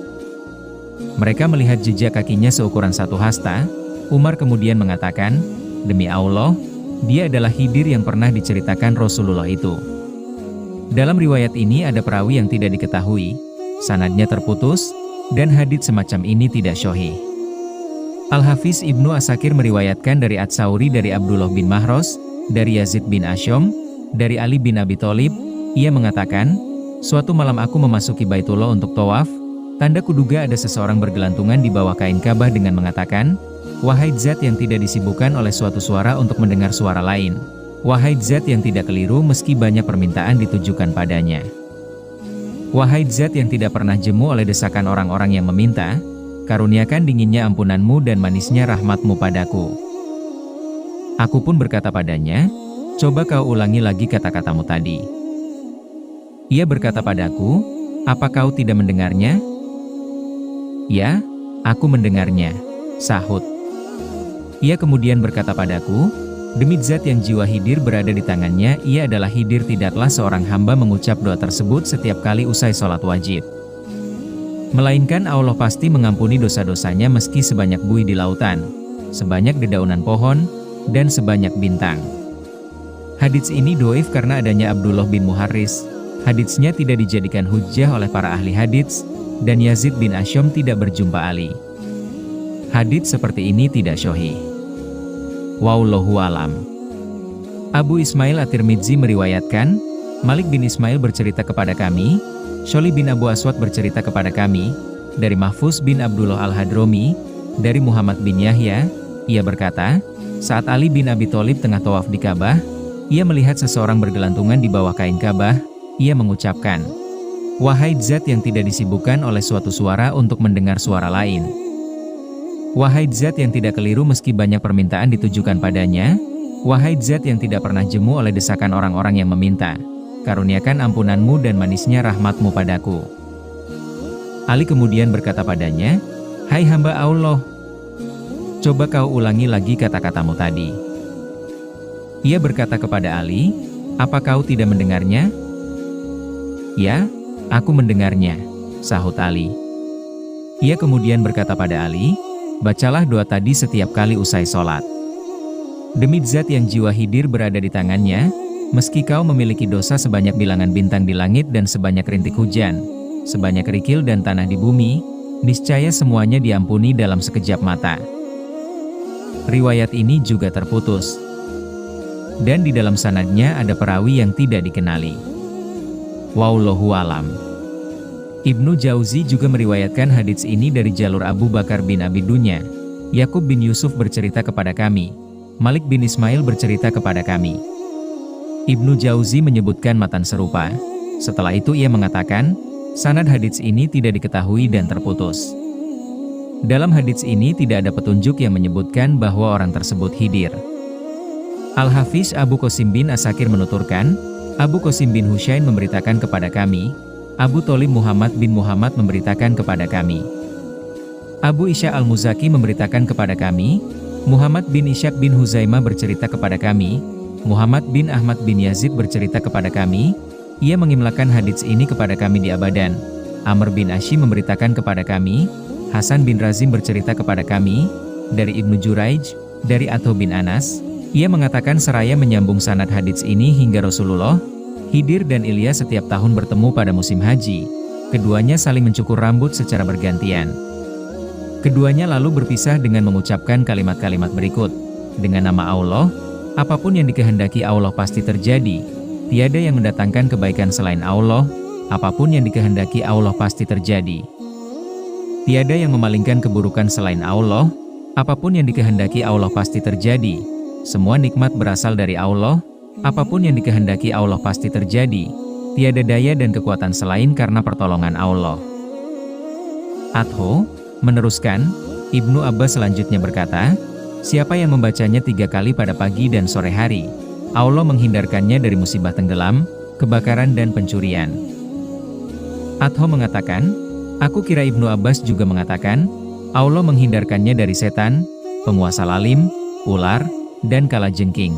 Mereka melihat jejak kakinya seukuran satu hasta. Umar kemudian mengatakan, demi Allah, dia adalah Khidir yang pernah diceritakan Rasulullah itu. Dalam riwayat ini ada perawi yang tidak diketahui, sanadnya terputus, dan hadits semacam ini tidak sahih. Al-Hafiz Ibnu Asakir meriwayatkan dari Ats-Tsauri dari Abdullah bin Mahros, dari Yazid bin Asyom, dari Ali bin Abi Thalib, ia mengatakan, suatu malam aku memasuki Baitullah untuk tawaf, tanda kuduga ada seseorang bergelantungan di bawah kain Ka'bah dengan mengatakan, wahai zat yang tidak disibukkan oleh suatu suara untuk mendengar suara lain, wahai zat yang tidak keliru meski banyak permintaan ditujukan padanya, wahai zat yang tidak pernah jemu oleh desakan orang-orang yang meminta, karuniakan dinginnya ampunanmu dan manisnya rahmatmu padaku. Aku pun berkata padanya, coba kau ulangi lagi kata-katamu tadi. Ia berkata padaku, apa kau tidak mendengarnya? Ya, aku mendengarnya, sahut. Ia kemudian berkata padaku, demi zat yang jiwa Khidir berada di tangannya, ia adalah Khidir, tidaklah seorang hamba mengucap doa tersebut setiap kali usai sholat wajib. Melainkan Allah pasti mengampuni dosa-dosanya meski sebanyak buih di lautan, sebanyak dedaunan pohon, dan sebanyak bintang. Hadits ini doif karena adanya Abdullah bin Muharris. Haditsnya tidak dijadikan hujjah oleh para ahli hadits, dan Yazid bin Asyom tidak berjumpa Ali. Hadits seperti ini tidak sahih. Wallahu alam. Abu Ismail At-Tirmidzi meriwayatkan, Malik bin Ismail bercerita kepada kami, Syoli bin Abu Aswad bercerita kepada kami, dari Mahfuz bin Abdullah al-Hadromi, dari Muhammad bin Yahya, ia berkata, saat Ali bin Abi Thalib tengah tawaf di Ka'bah, ia melihat seseorang bergelantungan di bawah kain Ka'bah, ia mengucapkan, wahai zat yang tidak disibukkan oleh suatu suara untuk mendengar suara lain. Wahai zat yang tidak keliru meski banyak permintaan ditujukan padanya, wahai zat yang tidak pernah jemu oleh desakan orang-orang yang meminta, karuniakan ampunanmu dan manisnya rahmatmu padaku. Ali kemudian berkata padanya, hai hamba Allah, coba kau ulangi lagi kata-katamu tadi. Ia berkata kepada Ali, apa kau tidak mendengarnya? Ya, aku mendengarnya, sahut Ali. Ia kemudian berkata pada Ali, bacalah doa tadi setiap kali usai sholat. Demi zat yang jiwa Khidir berada di tangannya, meski kau memiliki dosa sebanyak bilangan bintang di langit dan sebanyak rintik hujan, sebanyak kerikil dan tanah di bumi, niscaya semuanya diampuni dalam sekejap mata. Riwayat ini juga terputus. Dan di dalam sanadnya ada perawi yang tidak dikenali. Wallahu alam. Ibnu Jauzi juga meriwayatkan hadits ini dari jalur Abu Bakar bin Abi Dunya. Yakub bin Yusuf bercerita kepada kami. Malik bin Ismail bercerita kepada kami. Ibnu Jauzi menyebutkan matan serupa. Setelah itu ia mengatakan, sanad hadits ini tidak diketahui dan terputus. Dalam hadits ini tidak ada petunjuk yang menyebutkan bahwa orang tersebut Khidir. Al-Hafiz Abu Qasim bin Asakir menuturkan, Abu Qasim bin Hushain memberitakan kepada kami, Abu Thalib Muhammad bin Muhammad memberitakan kepada kami. Abu Isya al-Muzaki memberitakan kepada kami, Muhammad bin Ishaq bin Huzaimah bercerita kepada kami, Muhammad bin Ahmad bin Yazid bercerita kepada kami, ia mengimlakan hadits ini kepada kami di Abadan. Amr bin Ashim memberitakan kepada kami, Hasan bin Razim bercerita kepada kami, dari Ibnu Juraij, dari Atho bin Anas, ia mengatakan seraya menyambung sanad hadits ini hingga Rasulullah, Khidir dan Ilyas setiap tahun bertemu pada musim haji. Keduanya saling mencukur rambut secara bergantian. Keduanya lalu berpisah dengan mengucapkan kalimat-kalimat berikut. Dengan nama Allah, apapun yang dikehendaki Allah pasti terjadi. Tiada yang mendatangkan kebaikan selain Allah, apapun yang dikehendaki Allah pasti terjadi. Tiada yang memalingkan keburukan selain Allah, apapun yang dikehendaki Allah pasti terjadi. Semua nikmat berasal dari Allah, apapun yang dikehendaki Allah pasti terjadi. Tiada daya dan kekuatan selain karena pertolongan Allah. Atho meneruskan, Ibnu Abbas selanjutnya berkata, siapa yang membacanya 3 kali pada pagi dan sore hari, Allah menghindarkannya dari musibah tenggelam, kebakaran dan pencurian. Atho mengatakan, aku kira Ibnu Abbas juga mengatakan, Allah menghindarkannya dari setan, penguasa lalim, ular, dan kalajengking.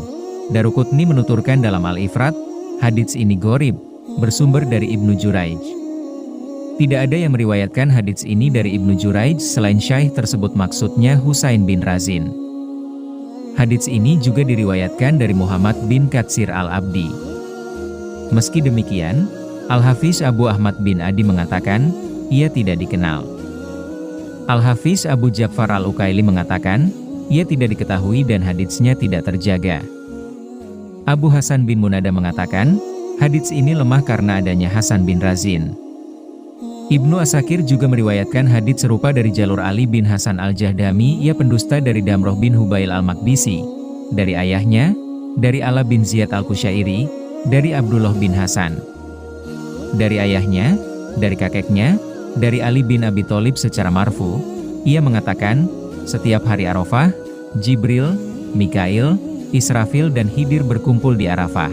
Daruqutni menuturkan dalam Al-Ifrat, hadits ini gharib, bersumber dari Ibnu Juraij. Tidak ada yang meriwayatkan hadits ini dari Ibnu Juraij selain syaikh tersebut maksudnya Husain bin Razin. Hadits ini juga diriwayatkan dari Muhammad bin Katsir al-Abdi. Meski demikian, Al-Hafiz Abu Ahmad bin Adi mengatakan, ia tidak dikenal. Al-Hafiz Abu Ja'far al-Ukaili mengatakan, ia tidak diketahui dan haditsnya tidak terjaga. Abu Hasan bin Munada mengatakan, hadits ini lemah karena adanya Hasan bin Razin. Ibnu Asakir juga meriwayatkan hadits serupa dari jalur Ali bin Hasan al-Jahdami, ia pendusta dari Damroh bin Hubail al-Makdisi, dari ayahnya, dari Ala bin Ziyad al-Kusyairi, dari Abdullah bin Hasan. Dari ayahnya, dari kakeknya, dari Ali bin Abi Thalib secara marfu, ia mengatakan, setiap hari Arafah, Jibril, Mikail, Israfil dan Khidir berkumpul di Arafah.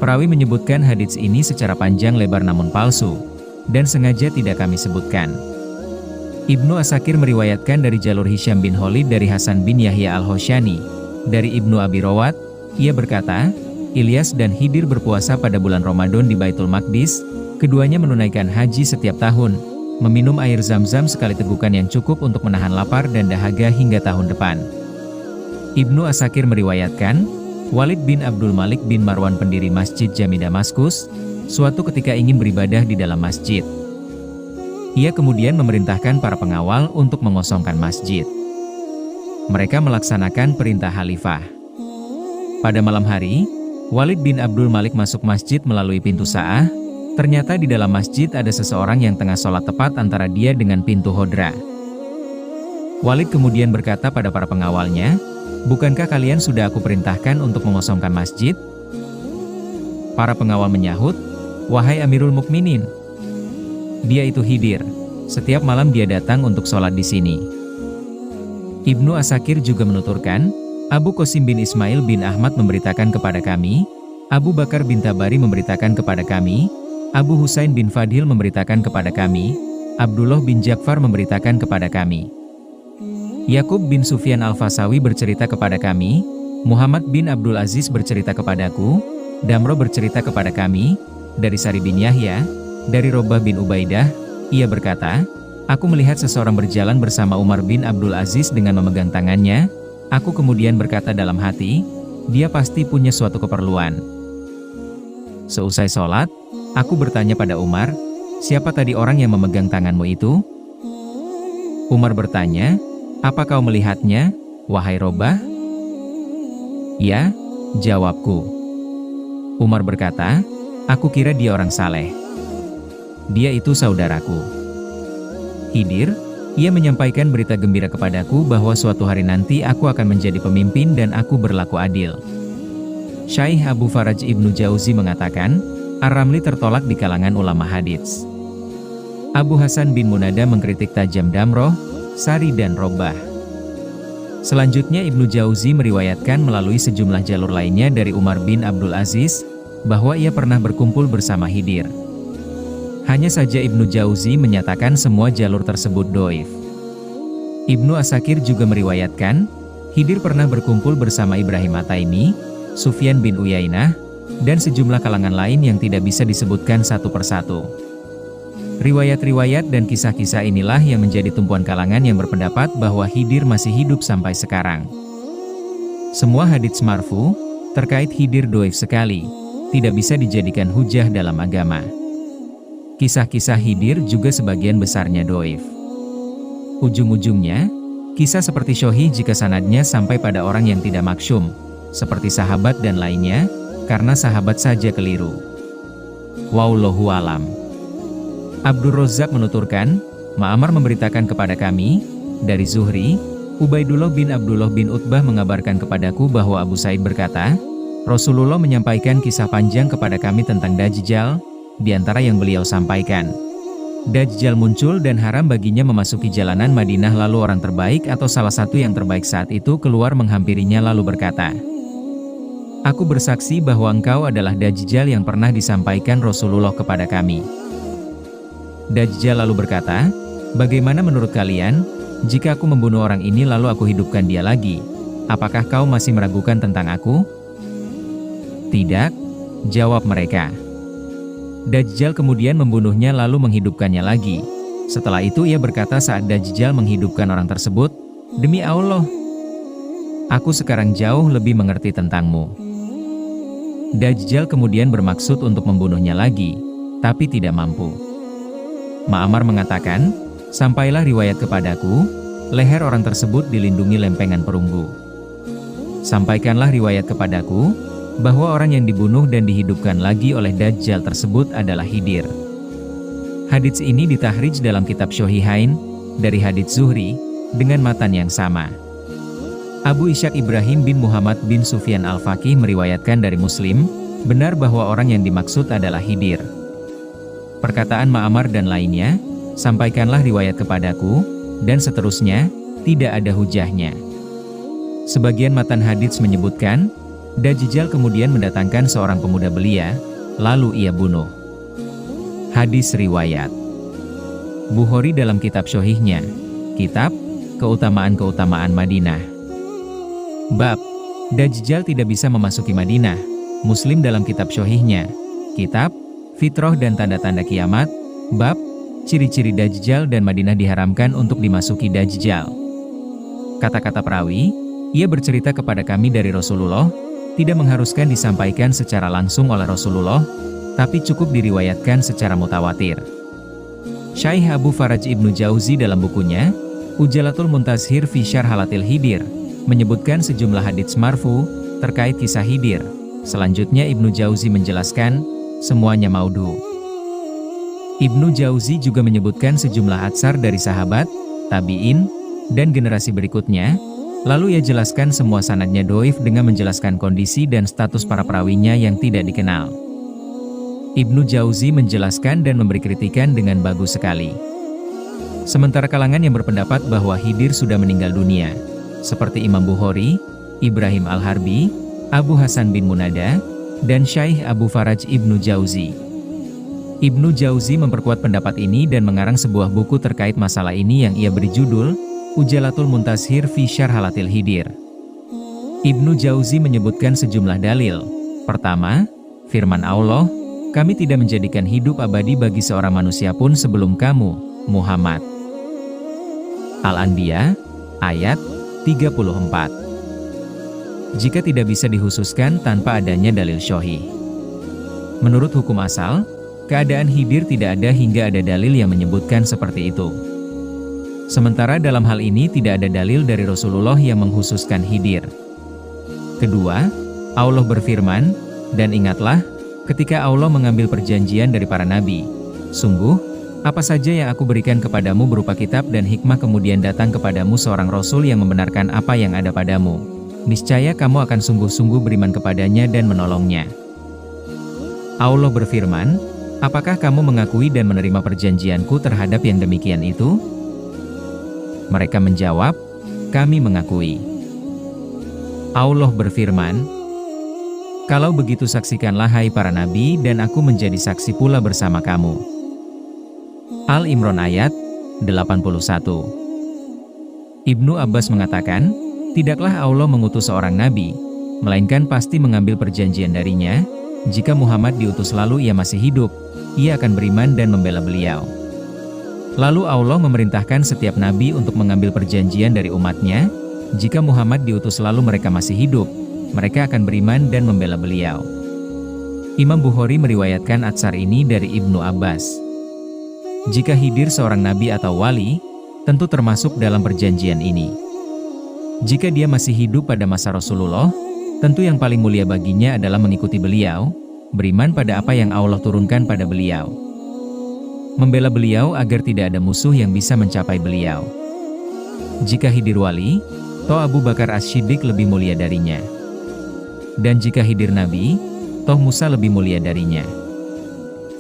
Perawi menyebutkan hadits ini secara panjang lebar namun palsu, dan sengaja tidak kami sebutkan. Ibnu Asakir meriwayatkan dari jalur Hisham bin Khalid dari Hasan bin Yahya al-Hoshani, dari Ibnu Abi Rawat, ia berkata, Ilyas dan Khidir berpuasa pada bulan Ramadan di Baitul Maqdis, keduanya menunaikan haji setiap tahun, meminum air zam-zam sekali tegukan yang cukup untuk menahan lapar dan dahaga hingga tahun depan. Ibnu Asakir meriwayatkan, Walid bin Abdul Malik bin Marwan pendiri Masjid Jami Damaskus, suatu ketika ingin beribadah di dalam masjid. Ia kemudian memerintahkan para pengawal untuk mengosongkan masjid. Mereka melaksanakan perintah khalifah. Pada malam hari, Walid bin Abdul Malik masuk masjid melalui pintu Sa'ah, Ternyata di dalam masjid ada seseorang yang tengah sholat tepat antara dia dengan pintu hodra. Walid kemudian berkata pada para pengawalnya, "Bukankah kalian sudah aku perintahkan untuk mengosongkan masjid?" Para pengawal menyahut, "Wahai Amirul Mukminin, dia itu Khidir. Setiap malam dia datang untuk sholat di sini." Ibnu Asakir juga menuturkan, Abu Qasim bin Ismail bin Ahmad memberitakan kepada kami, Abu Bakar bin Tabari memberitakan kepada kami, Abu Husain bin Fadhil memberitakan kepada kami, Abdullah bin Ja'far memberitakan kepada kami. Yakub bin Sufyan Al-Fasawi bercerita kepada kami, Muhammad bin Abdul Aziz bercerita kepadaku, Damro bercerita kepada kami, dari Sari bin Yahya, dari Robah bin Ubaidah, ia berkata, "Aku melihat seseorang berjalan bersama Umar bin Abdul Aziz dengan memegang tangannya, aku kemudian berkata dalam hati, dia pasti punya suatu keperluan." Seusai sholat, aku bertanya pada Umar, "Siapa tadi orang yang memegang tanganmu itu?" Umar bertanya, "Apa kau melihatnya, wahai Robah?" "Ya," jawabku. Umar berkata, "Aku kira dia orang saleh. Dia itu saudaraku." Khidir, ia menyampaikan berita gembira kepadaku bahwa suatu hari nanti aku akan menjadi pemimpin dan aku berlaku adil. Syaikh Abu Faraj Ibnu Jauzi mengatakan, Ar-Ramli tertolak di kalangan ulama hadits. Abu Hasan bin Munada mengkritik tajam Damroh, Sari dan Robah. Selanjutnya Ibnu Jauzi meriwayatkan melalui sejumlah jalur lainnya dari Umar bin Abdul Aziz, bahwa ia pernah berkumpul bersama Khidir. Hanya saja Ibnu Jauzi menyatakan semua jalur tersebut doif. Ibnu Asakir juga meriwayatkan, Khidir pernah berkumpul bersama Ibrahim At-Taimi, Sufyan bin Uyainah, dan sejumlah kalangan lain yang tidak bisa disebutkan satu persatu. Riwayat-riwayat dan kisah-kisah inilah yang menjadi tumpuan kalangan yang berpendapat bahwa Khidir masih hidup sampai sekarang. Semua hadits marfu terkait Khidir doif sekali, tidak bisa dijadikan hujah dalam agama. Kisah-kisah Khidir juga sebagian besarnya doif. Ujung-ujungnya, kisah seperti Syohi jika sanadnya sampai pada orang yang tidak maksum, seperti sahabat dan lainnya, karena sahabat saja keliru. Wallahu alam. Abdur Razzaq menuturkan, Ma'amar memberitakan kepada kami, dari Zuhri, Ubaidullah bin Abdullah bin Utbah mengabarkan kepadaku bahwa Abu Said berkata, Rasulullah menyampaikan kisah panjang kepada kami tentang Dajjal, di antara yang beliau sampaikan. Dajjal muncul dan haram baginya memasuki jalanan Madinah, lalu orang terbaik atau salah satu yang terbaik saat itu keluar menghampirinya lalu berkata, "Aku bersaksi bahwa engkau adalah Dajjal yang pernah disampaikan Rasulullah kepada kami." Dajjal lalu berkata, "Bagaimana menurut kalian, jika aku membunuh orang ini lalu aku hidupkan dia lagi, apakah kau masih meragukan tentang aku?" "Tidak," jawab mereka. Dajjal kemudian membunuhnya lalu menghidupkannya lagi. Setelah itu ia berkata saat Dajjal menghidupkan orang tersebut, "Demi Allah, aku sekarang jauh lebih mengerti tentangmu." Dajjal kemudian bermaksud untuk membunuhnya lagi, tapi tidak mampu. Ma'amar mengatakan, "Sampailah riwayat kepadaku, leher orang tersebut dilindungi lempengan perunggu. Sampaikanlah riwayat kepadaku, bahwa orang yang dibunuh dan dihidupkan lagi oleh Dajjal tersebut adalah Khidir." Hadits ini ditahrij dalam kitab Syahihain, dari hadits Zuhri, dengan matan yang sama. Abu Ishaq Ibrahim bin Muhammad bin Sufyan Al-Faqih meriwayatkan dari Muslim, benar bahwa orang yang dimaksud adalah Khidir. Perkataan Ma'amar dan lainnya, "Sampaikanlah riwayat kepadaku," dan seterusnya, tidak ada hujahnya. Sebagian matan hadits menyebutkan, Dajjal kemudian mendatangkan seorang pemuda belia, lalu ia bunuh. Hadis riwayat Bukhari dalam kitab Sahihnya, kitab Keutamaan-Keutamaan Madinah. Bab Dajjal tidak bisa memasuki Madinah. Muslim dalam kitab Sahihnya, kitab Fitrah dan Tanda-Tanda Kiamat. Bab Ciri-ciri Dajjal dan Madinah diharamkan untuk dimasuki Dajjal. Kata-kata perawi, ia bercerita kepada kami dari Rasulullah, tidak mengharuskan disampaikan secara langsung oleh Rasulullah, tapi cukup diriwayatkan secara mutawatir. Syaikh Abu Faraj Ibnu Jauzi dalam bukunya, Ujalatul Muntazhir fi Syarh Halatil Khidir, menyebutkan sejumlah hadits marfu terkait kisah Khidir. Selanjutnya Ibnu Jauzi menjelaskan, semuanya maudhu. Ibnu Jauzi juga menyebutkan sejumlah atsar dari sahabat, tabi'in, dan generasi berikutnya, lalu ia jelaskan semua sanadnya doif dengan menjelaskan kondisi dan status para perawinya yang tidak dikenal. Ibnu Jauzi menjelaskan dan memberi kritikan dengan bagus sekali. Sementara kalangan yang berpendapat bahwa Khidir sudah meninggal dunia, seperti Imam Bukhari, Ibrahim Al-Harbi, Abu Hasan bin Munada, dan Syaikh Abu Faraj Ibnu Jauzi. Ibnu Jauzi memperkuat pendapat ini dan mengarang sebuah buku terkait masalah ini yang ia beri judul, Ujalatul Muntashir fi Syarhalatil Khidir. Ibnu Jauzi menyebutkan sejumlah dalil. Pertama, firman Allah, kami tidak menjadikan hidup abadi bagi seorang manusia pun sebelum kamu, Muhammad. Al-Anbiya, ayat 34. Jika tidak bisa dihususkan tanpa adanya dalil syahih. Menurut hukum asal, keadaan Khidir tidak ada hingga ada dalil yang menyebutkan seperti itu. Sementara dalam hal ini tidak ada dalil dari Rasulullah yang menghususkan Khidir. Kedua, Allah berfirman, dan ingatlah, ketika Allah mengambil perjanjian dari para nabi, sungguh, apa saja yang aku berikan kepadamu berupa kitab dan hikmah kemudian datang kepadamu seorang Rasul yang membenarkan apa yang ada padamu. Niscaya kamu akan sungguh-sungguh beriman kepadanya dan menolongnya. Allah berfirman, apakah kamu mengakui dan menerima perjanjianku terhadap yang demikian itu? Mereka menjawab, kami mengakui. Allah berfirman, kalau begitu saksikanlah hai para nabi dan aku menjadi saksi pula bersama kamu. Al-Imran ayat 81. Ibnu Abbas mengatakan, tidaklah Allah mengutus seorang nabi, melainkan pasti mengambil perjanjian darinya. Jika Muhammad diutus lalu ia masih hidup, ia akan beriman dan membela beliau. Lalu Allah memerintahkan setiap nabi untuk mengambil perjanjian dari umatnya. Jika Muhammad diutus lalu mereka masih hidup, mereka akan beriman dan membela beliau. Imam Bukhari meriwayatkan atsar ini dari Ibnu Abbas. Jika Khidir seorang nabi atau wali, tentu termasuk dalam perjanjian ini. Jika dia masih hidup pada masa Rasulullah, tentu yang paling mulia baginya adalah mengikuti beliau, beriman pada apa yang Allah turunkan pada beliau, membela beliau agar tidak ada musuh yang bisa mencapai beliau. Jika Khidir wali, toh Abu Bakar As-Siddiq lebih mulia darinya. Dan jika Khidir nabi, toh Musa lebih mulia darinya.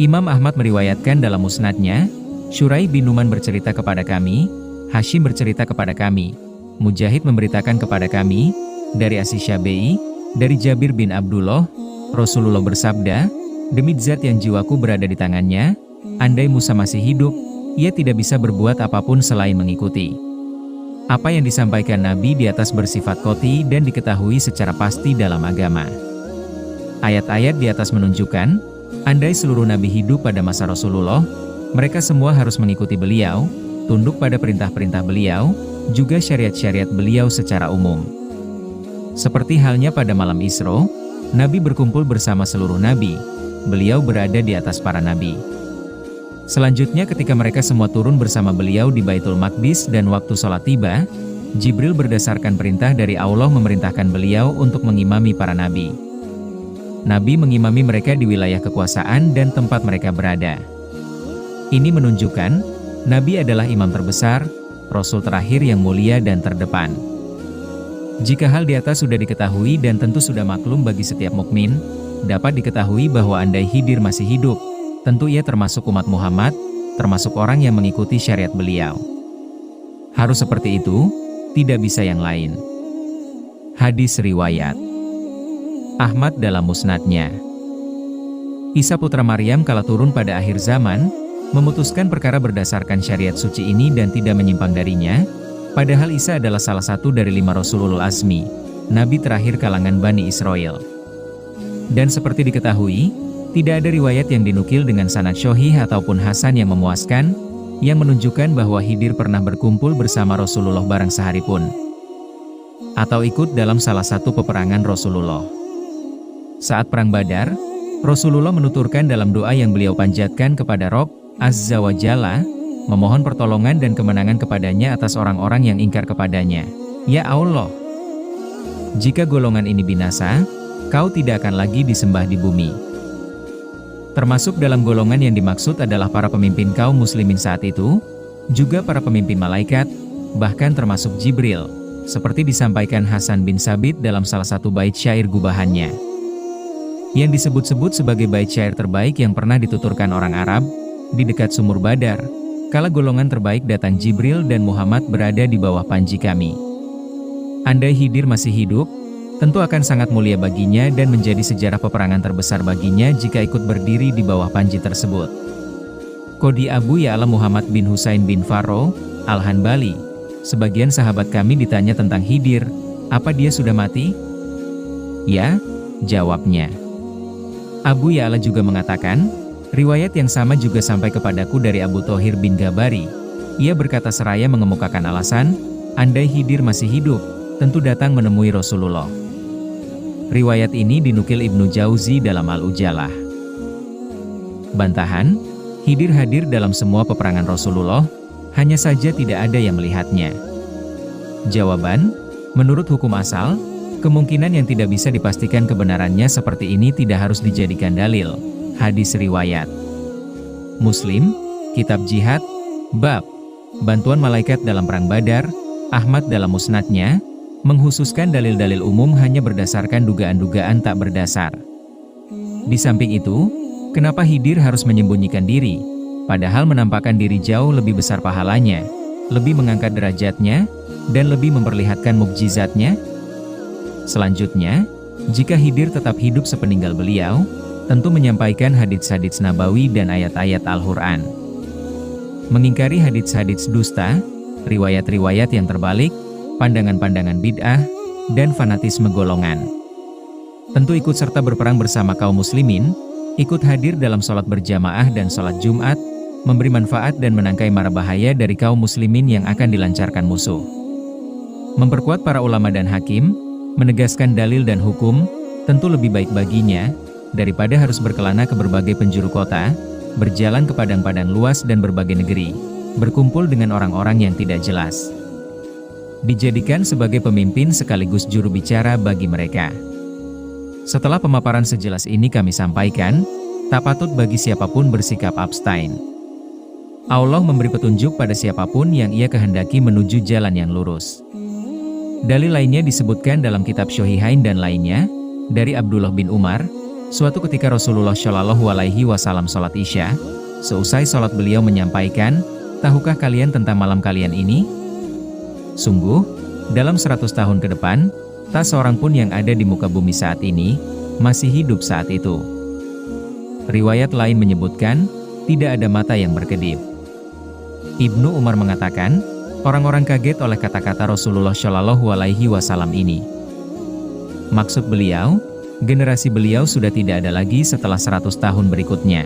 Imam Ahmad meriwayatkan dalam musnadnya, Syurai bin Numan bercerita kepada kami, Hashim bercerita kepada kami, Mujahid memberitakan kepada kami, dari As-Syafi'i, dari Jabir bin Abdullah, Rasulullah bersabda, demi zat yang jiwaku berada di tangannya, andai Musa masih hidup, ia tidak bisa berbuat apapun selain mengikuti apa yang disampaikan Nabi di atas bersifat qot'i dan diketahui secara pasti dalam agama. Ayat-ayat di atas menunjukkan, andai seluruh Nabi hidup pada masa Rasulullah, mereka semua harus mengikuti beliau, tunduk pada perintah-perintah beliau, juga syariat-syariat beliau secara umum. Seperti halnya pada malam Isra, Nabi berkumpul bersama seluruh Nabi, beliau berada di atas para Nabi. Selanjutnya ketika mereka semua turun bersama beliau di Baitul Maqdis dan waktu sholat tiba, Jibril berdasarkan perintah dari Allah memerintahkan beliau untuk mengimami para Nabi. Nabi mengimami mereka di wilayah kekuasaan dan tempat mereka berada. Ini menunjukkan, Nabi adalah imam terbesar, Rasul terakhir yang mulia dan terdepan. Jika hal di atas sudah diketahui dan tentu sudah maklum bagi setiap mukmin, dapat diketahui bahwa andai Khidir masih hidup, tentu ia termasuk umat Muhammad, termasuk orang yang mengikuti syariat beliau. Harus seperti itu, tidak bisa yang lain. Hadis riwayat Ahmad dalam musnadnya. Isa putra Maryam kala turun pada akhir zaman, memutuskan perkara berdasarkan syariat suci ini dan tidak menyimpang darinya, padahal Isa adalah salah satu dari 5 Rasulul Azmi, Nabi terakhir kalangan Bani Israel. Dan seperti diketahui, tidak ada riwayat yang dinukil dengan sanad syahih ataupun hasan yang memuaskan, yang menunjukkan bahwa Khidir pernah berkumpul bersama Rasulullah barang sehari pun, atau ikut dalam salah satu peperangan Rasulullah. Saat Perang Badar, Rasulullah menuturkan dalam doa yang beliau panjatkan kepada Rabb Azza wa Jalla, memohon pertolongan dan kemenangan kepadanya atas orang-orang yang ingkar kepadanya. Ya Allah, jika golongan ini binasa, kau tidak akan lagi disembah di bumi. Termasuk dalam golongan yang dimaksud adalah para pemimpin kaum muslimin saat itu, juga para pemimpin malaikat, bahkan termasuk Jibril, seperti disampaikan Hasan bin Sabit dalam salah satu bait syair gubahannya. Yang disebut-sebut sebagai bait syair terbaik yang pernah dituturkan orang Arab, di dekat sumur Badar, kala golongan terbaik datang Jibril dan Muhammad berada di bawah panji kami. Andai Khidir masih hidup, tentu akan sangat mulia baginya dan menjadi sejarah peperangan terbesar baginya jika ikut berdiri di bawah panji tersebut. Qadi Abu Ya'la Muhammad bin Husain bin Farro, Al-Hanbali, sebagian sahabat kami ditanya tentang Khidir, apa dia sudah mati? Ya, jawabnya. Abu Ya'la juga mengatakan, riwayat yang sama juga sampai kepadaku dari Abu Thohir bin Gabari. Ia berkata seraya mengemukakan alasan, andai Khidir masih hidup, tentu datang menemui Rasulullah. Riwayat ini dinukil Ibnu Jauzi dalam Al-Ujalah. Bantahan, Khidir hadir dalam semua peperangan Rasulullah, hanya saja tidak ada yang melihatnya. Jawaban, menurut hukum asal, kemungkinan yang tidak bisa dipastikan kebenarannya seperti ini tidak harus dijadikan dalil. Hadis riwayat Muslim, Kitab Jihad, Bab Bantuan Malaikat dalam Perang Badar, Ahmad dalam musnadnya, menghususkan dalil-dalil umum hanya berdasarkan dugaan-dugaan tak berdasar. Di samping itu, kenapa Khidir harus menyembunyikan diri, padahal menampakkan diri jauh lebih besar pahalanya, lebih mengangkat derajatnya, dan lebih memperlihatkan mukjizatnya? Selanjutnya, jika Khidir tetap hidup sepeninggal beliau, tentu menyampaikan hadits-hadits nabawi dan ayat-ayat Al-Quran. Mengingkari hadits-hadits dusta, riwayat-riwayat yang terbalik, pandangan-pandangan bid'ah, dan fanatisme golongan. Tentu ikut serta berperang bersama kaum muslimin, ikut hadir dalam sholat berjamaah dan sholat Jumat, memberi manfaat dan menangkai mara bahaya dari kaum muslimin yang akan dilancarkan musuh. Memperkuat para ulama dan hakim, menegaskan dalil dan hukum, tentu lebih baik baginya, daripada harus berkelana ke berbagai penjuru kota, berjalan ke padang-padang luas dan berbagai negeri, berkumpul dengan orang-orang yang tidak jelas. Dijadikan sebagai pemimpin sekaligus juru bicara bagi mereka. Setelah pemaparan sejelas ini kami sampaikan, tak patut bagi siapapun bersikap abstain. Allah memberi petunjuk pada siapapun yang ia kehendaki menuju jalan yang lurus. Dalil lainnya disebutkan dalam kitab Syahihain dan lainnya, dari Abdullah bin Umar, suatu ketika Rasulullah Shallallahu Alaihi Wasallam sholat Isya, seusai sholat beliau menyampaikan, tahukah kalian tentang malam kalian ini? Sungguh, dalam 100 tahun ke depan, tak seorang pun yang ada di muka bumi saat ini, masih hidup saat itu. Riwayat lain menyebutkan, tidak ada mata yang berkedip. Ibnu Umar mengatakan, orang-orang kaget oleh kata-kata Rasulullah Shallallahu Alaihi Wasallam ini. Maksud beliau, generasi beliau sudah tidak ada lagi setelah 100 tahun berikutnya.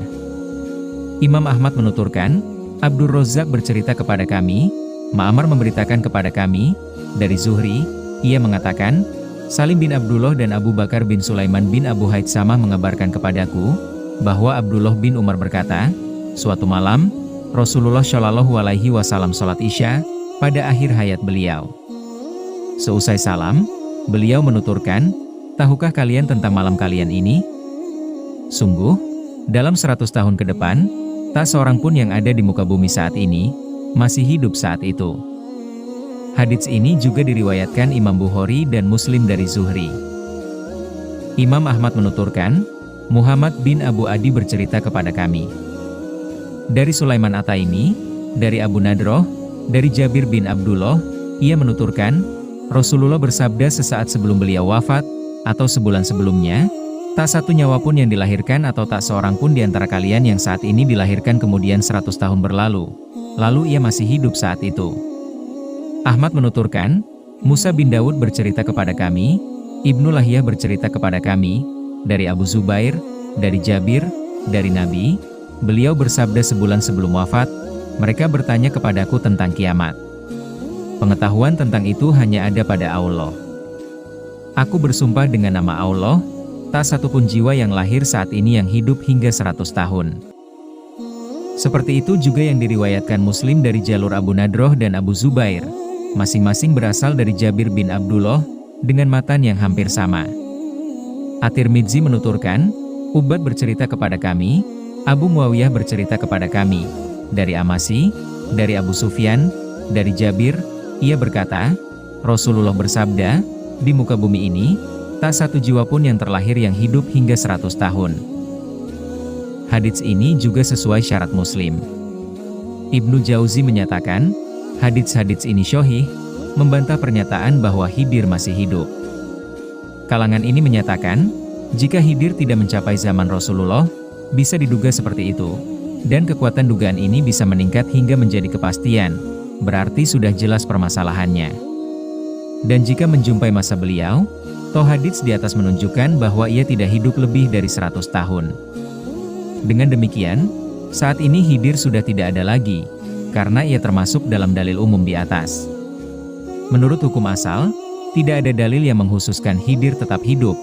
Imam Ahmad menuturkan, Abdur Razzaq bercerita kepada kami, Ma'mar memberitakan kepada kami, dari Zuhri, ia mengatakan, Salim bin Abdullah dan Abu Bakar bin Sulaiman bin Abu Haitsamah mengabarkan kepadaku, bahwa Abdullah bin Umar berkata, suatu malam, Rasulullah Shallallahu Alaihi Wasallam sholat Isya, pada akhir hayat beliau. Seusai salam, beliau menuturkan, tahukah kalian tentang malam kalian ini? Sungguh, dalam 100 tahun ke depan, tak seorang pun yang ada di muka bumi saat ini, masih hidup saat itu. Hadits ini juga diriwayatkan Imam Bukhari dan Muslim dari Zuhri. Imam Ahmad menuturkan, Muhammad bin Abu Adi bercerita kepada kami. Dari Sulaiman At-Taimi, dari Abu Nadroh, dari Jabir bin Abdullah, ia menuturkan, Rasulullah bersabda sesaat sebelum beliau wafat, atau sebulan sebelumnya, tak satu nyawa pun yang dilahirkan atau tak seorang pun di antara kalian yang saat ini dilahirkan kemudian 100 tahun berlalu, lalu ia masih hidup saat itu. Ahmad menuturkan, Musa bin Daud bercerita kepada kami, Ibnu Lahiyah bercerita kepada kami, dari Abu Zubair, dari Jabir, dari Nabi, beliau bersabda sebulan sebelum wafat, mereka bertanya kepadaku tentang kiamat. Pengetahuan tentang itu hanya ada pada Allah. Aku bersumpah dengan nama Allah, tak satupun jiwa yang lahir saat ini yang hidup hingga 100 tahun. Seperti itu juga yang diriwayatkan Muslim dari jalur Abu Nadroh dan Abu Zubair, masing-masing berasal dari Jabir bin Abdullah, dengan matan yang hampir sama. At-Tirmidzi menuturkan, Ubad bercerita kepada kami, Abu Muawiyah bercerita kepada kami, dari Amasi, dari Abu Sufyan, dari Jabir, ia berkata, Rasulullah bersabda, di muka bumi ini, tak satu jiwa pun yang terlahir yang hidup hingga 100 tahun. Hadits ini juga sesuai syarat Muslim. Ibnu Jauzi menyatakan, hadits-hadits ini syahih, membantah pernyataan bahwa Khidir masih hidup. Kalangan ini menyatakan, jika Khidir tidak mencapai zaman Rasulullah, bisa diduga seperti itu, dan kekuatan dugaan ini bisa meningkat hingga menjadi kepastian, berarti sudah jelas permasalahannya. Dan jika menjumpai masa beliau, toh hadits di atas menunjukkan bahwa ia tidak hidup lebih dari 100 tahun. Dengan demikian, saat ini Khidir sudah tidak ada lagi, karena ia termasuk dalam dalil umum di atas. Menurut hukum asal, tidak ada dalil yang menghususkan Khidir tetap hidup,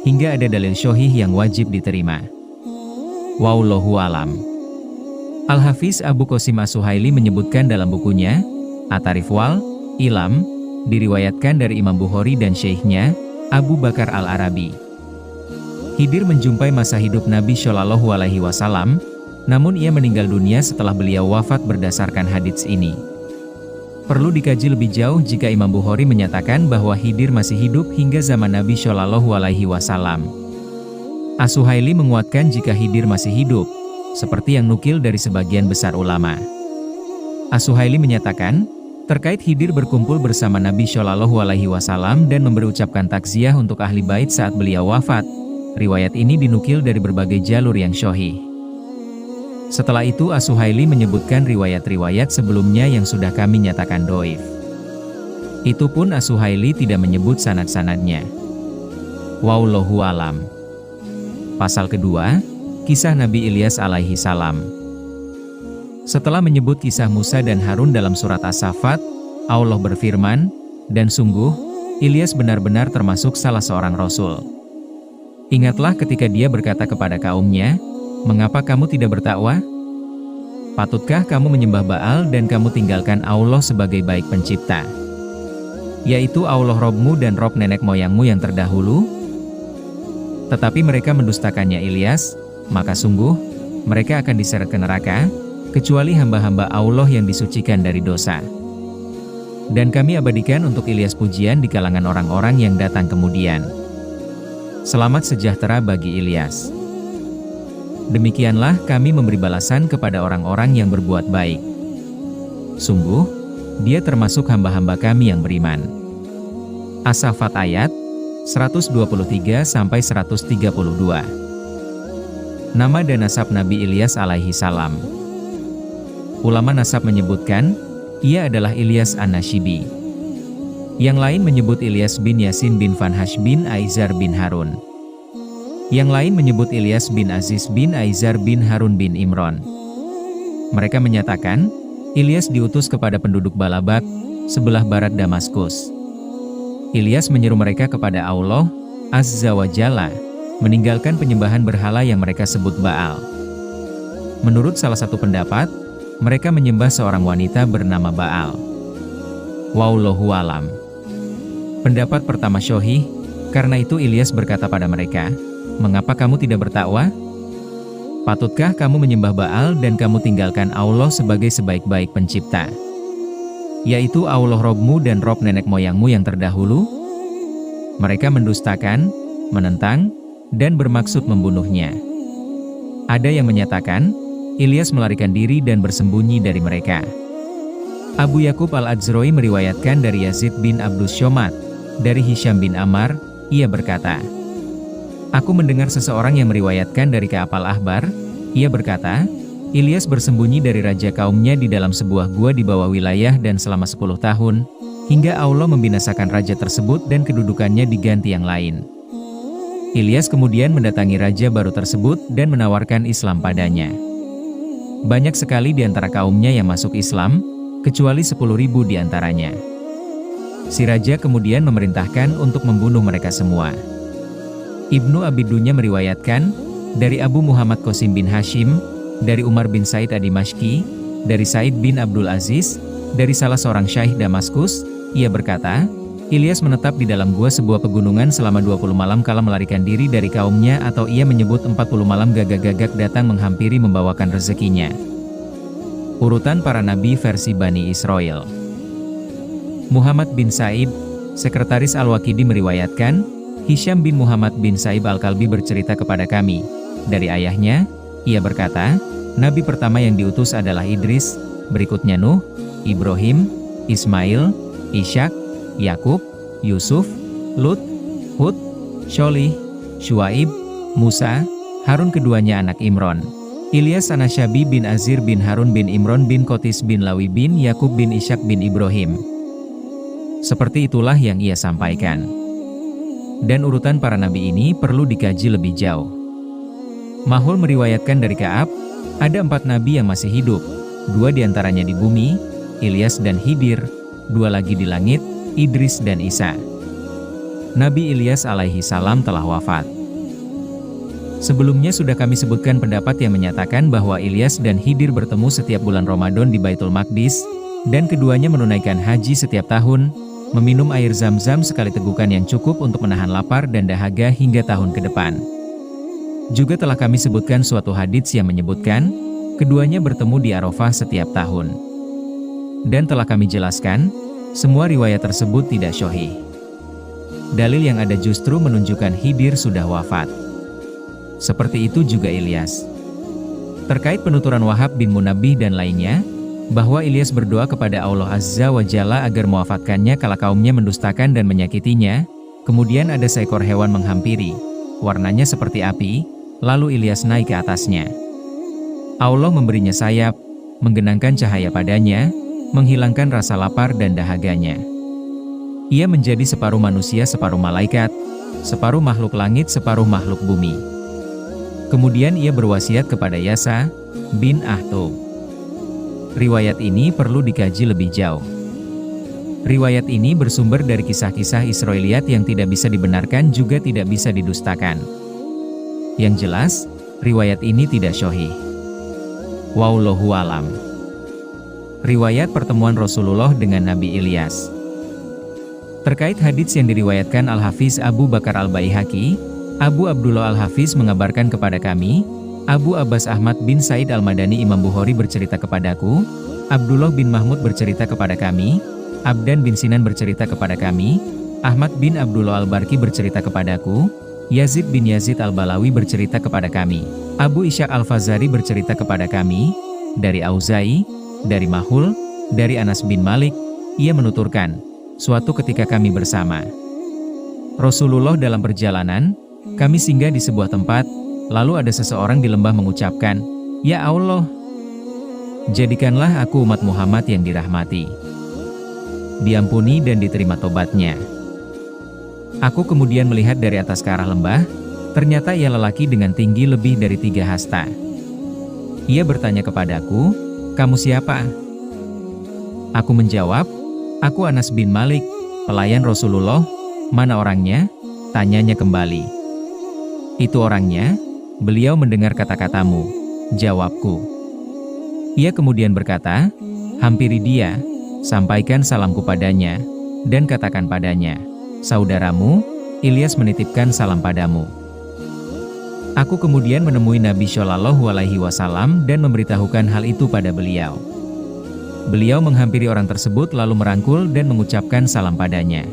hingga ada dalil syahih yang wajib diterima. Wallahu alam. Al-Hafiz Abu Qasim As-Suhaili menyebutkan dalam bukunya, At-Tarikh wal Ilam, diriwayatkan dari Imam Bukhari dan syekhnya, Abu Bakar Al-Arabi. Khidir menjumpai masa hidup Nabi Shallallahu Alaihi Wasallam, namun ia meninggal dunia setelah beliau wafat berdasarkan hadits ini. Perlu dikaji lebih jauh jika Imam Bukhari menyatakan bahwa Khidir masih hidup hingga zaman Nabi Shallallahu Alaihi Wasallam. As-Suhaili menguatkan jika Khidir masih hidup, seperti yang nukil dari sebagian besar ulama. As-Suhaili menyatakan, terkait Khidir berkumpul bersama Nabi Shallallahu Alaihi Wasallam dan berucapkan takziah untuk ahli bait saat beliau wafat, riwayat ini dinukil dari berbagai jalur yang syahih. Setelah itu As-Suhaili menyebutkan riwayat-riwayat sebelumnya yang sudah kami nyatakan dhaif. Itu pun As-Suhaili tidak menyebut sanad-sanadnya. Wallahu alam. Pasal kedua, kisah Nabi Ilyas alaihi salam. Setelah menyebut kisah Musa dan Harun dalam surat As-Saffat, Allah berfirman, dan sungguh, Ilyas benar-benar termasuk salah seorang rasul. Ingatlah ketika dia berkata kepada kaumnya, mengapa kamu tidak bertakwah? Patutkah kamu menyembah Baal dan kamu tinggalkan Allah sebagai baik pencipta? Yaitu Allah Robmu dan Rob nenek moyangmu yang terdahulu? Tetapi mereka mendustakannya Ilyas, maka sungguh, mereka akan diseret ke neraka, kecuali hamba-hamba Allah yang disucikan dari dosa. Dan kami abadikan untuk Ilyas pujian di kalangan orang-orang yang datang kemudian. Selamat sejahtera bagi Ilyas. Demikianlah kami memberi balasan kepada orang-orang yang berbuat baik. Sungguh, dia termasuk hamba-hamba kami yang beriman. As-Saffat ayat 123-132. Nama dan nasab Nabi Ilyas alaihi salam. Ulama nasab menyebutkan, ia adalah Ilyas An-Nashibi. Yang lain menyebut Ilyas bin Yasin bin Fanhash bin Aizar bin Harun. Yang lain menyebut Ilyas bin Aziz bin Aizar bin Harun bin Imron. Mereka menyatakan, Ilyas diutus kepada penduduk Balabak, sebelah barat Damaskus. Ilyas menyeru mereka kepada Allah, Azza wa Jalla, meninggalkan penyembahan berhala yang mereka sebut Baal. Menurut salah satu pendapat, mereka menyembah seorang wanita bernama Baal. Wallahu alam. Pendapat pertama syahih, karena itu Ilyas berkata pada mereka, mengapa kamu tidak bertakwah? Patutkah kamu menyembah Baal dan kamu tinggalkan Allah sebagai sebaik-baik pencipta? Yaitu Allah Robmu dan Rob nenek moyangmu yang terdahulu? Mereka mendustakan, menentang, dan bermaksud membunuhnya. Ada yang menyatakan, Ilyas melarikan diri dan bersembunyi dari mereka. Abu Yakub Al-Adzroi meriwayatkan dari Yazid bin Abdus Syomat, dari Hisham bin Ammar, ia berkata, aku mendengar seseorang yang meriwayatkan dari Ka'ab al-Ahbar, ia berkata, Ilyas bersembunyi dari raja kaumnya di dalam sebuah gua di bawah wilayah dan selama 10 tahun, hingga Allah membinasakan raja tersebut dan kedudukannya diganti yang lain. Ilyas kemudian mendatangi raja baru tersebut dan menawarkan Islam padanya. Banyak sekali di antara kaumnya yang masuk Islam, kecuali 10.000 di antaranya. Si raja kemudian memerintahkan untuk membunuh mereka semua. Ibnu Abi Dunya meriwayatkan, dari Abu Muhammad Qasim bin Hashim, dari Umar bin Said ad-Dimashqi, dari Said bin Abdul Aziz, dari salah seorang syaikh Damaskus, ia berkata, Ilyas menetap di dalam gua sebuah pegunungan selama 20 malam kala melarikan diri dari kaumnya, atau ia menyebut 40 malam gagak-gagak datang menghampiri membawakan rezekinya. Urutan para nabi versi Bani Israel. Muhammad bin Sa'ib, sekretaris Al-Waqidi meriwayatkan, Hisham bin Muhammad bin Sa'ib Al-Kalbi bercerita kepada kami, dari ayahnya, ia berkata, nabi pertama yang diutus adalah Idris, berikutnya Nuh, Ibrahim, Ismail, Ishak, Yakub, Yusuf, Lut, Hud, Sholih, Syuaib, Musa, Harun keduanya anak Imron. Ilyas Anasyabi bin Azir bin Harun bin Imron bin Kotis bin Lawi bin Yakub bin Ishak bin Ibrahim. Seperti itulah yang ia sampaikan. Dan urutan para nabi ini perlu dikaji lebih jauh. Mahul meriwayatkan dari Ka'ab, ada 4 nabi yang masih hidup, 2 diantaranya di bumi, Ilyas dan Khidir, 2 lagi di langit, Idris dan Isa. Nabi Ilyas alaihi salam telah wafat. Sebelumnya sudah kami sebutkan pendapat yang menyatakan bahwa Ilyas dan Khidir bertemu setiap bulan Ramadan di Baitul Maqdis, dan keduanya menunaikan haji setiap tahun, meminum air zam-zam sekali tegukan yang cukup untuk menahan lapar dan dahaga hingga tahun ke depan. Juga telah kami sebutkan suatu hadits yang menyebutkan, keduanya bertemu di Arafah setiap tahun. Dan telah kami jelaskan, semua riwayat tersebut tidak sahih. Dalil yang ada justru menunjukkan Khidir sudah wafat. Seperti itu juga Ilyas. Terkait penuturan Wahab bin Munabbih dan lainnya, bahwa Ilyas berdoa kepada Allah Azza wa Jalla agar mewafatkannya kala kaumnya mendustakan dan menyakitinya, kemudian ada seekor hewan menghampiri, warnanya seperti api, lalu Ilyas naik ke atasnya. Allah memberinya sayap, menggenangkan cahaya padanya, menghilangkan rasa lapar dan dahaganya. Ia menjadi separuh manusia separuh malaikat, separuh makhluk langit separuh makhluk bumi. Kemudian ia berwasiat kepada Yasa bin Ahtub. Riwayat ini perlu dikaji lebih jauh. Riwayat ini bersumber dari kisah-kisah Israiliyat yang tidak bisa dibenarkan juga tidak bisa didustakan. Yang jelas, riwayat ini tidak sahih. Wallahu alam. Riwayat pertemuan Rasulullah dengan Nabi Ilyas. Terkait hadits yang diriwayatkan Al-Hafiz Abu Bakar Al-Baihaqi, Abu Abdullah Al-Hafiz mengabarkan kepada kami, Abu Abbas Ahmad bin Said Al-Madani Imam Bukhari bercerita kepadaku, Abdullah bin Mahmud bercerita kepada kami, Abdan bin Sinan bercerita kepada kami, Ahmad bin Abdullah Al-Barki bercerita kepadaku, Yazid bin Yazid Al-Balawi bercerita kepada kami, Abu Ishaq Al-Fazari bercerita kepada kami, dari Auza'i, dari Mahul, dari Anas bin Malik, ia menuturkan, suatu ketika kami bersama Rasulullah dalam perjalanan, kami singgah di sebuah tempat, lalu ada seseorang di lembah mengucapkan, Ya Allah, jadikanlah aku umat Muhammad yang dirahmati, diampuni dan diterima tobatnya. Aku kemudian melihat dari atas ke arah lembah, ternyata ia lelaki dengan tinggi lebih dari 3 hasta. Ia bertanya kepadaku, kamu siapa? Aku menjawab, aku Anas bin Malik, pelayan Rasulullah. Mana orangnya? Tanyanya kembali. Itu orangnya, beliau mendengar kata-katamu, jawabku. Ia kemudian berkata, hampiri dia, sampaikan salamku padanya, dan katakan padanya, saudaramu, Ilyas menitipkan salam padamu. Aku kemudian menemui Nabi Shallallahu Alaihi Wasallam dan memberitahukan hal itu pada beliau. Beliau menghampiri orang tersebut lalu merangkul dan mengucapkan salam padanya.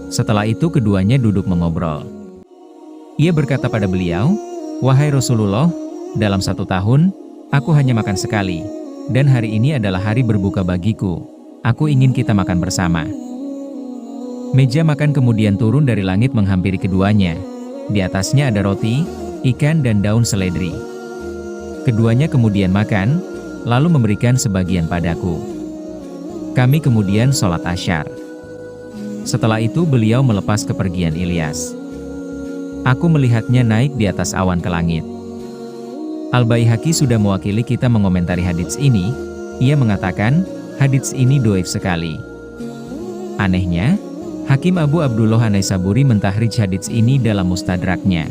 Setelah itu keduanya duduk mengobrol. Ia berkata pada beliau, wahai Rasulullah, dalam 1 tahun, aku hanya makan sekali, dan hari ini adalah hari berbuka bagiku. Aku ingin kita makan bersama. Meja makan kemudian turun dari langit menghampiri keduanya. Di atasnya ada roti, ikan dan daun seledri. Keduanya kemudian makan, lalu memberikan sebagian padaku. Kami kemudian sholat asyar. Setelah itu beliau melepas kepergian Ilyas. Aku melihatnya naik di atas awan ke langit. Al-Baihaqi sudah mewakili kita mengomentari hadits ini. Ia mengatakan, hadits ini dhaif sekali. Anehnya, Hakim Abu Abdullah An-Naisaburi mentahrij hadits ini dalam Mustadraknya.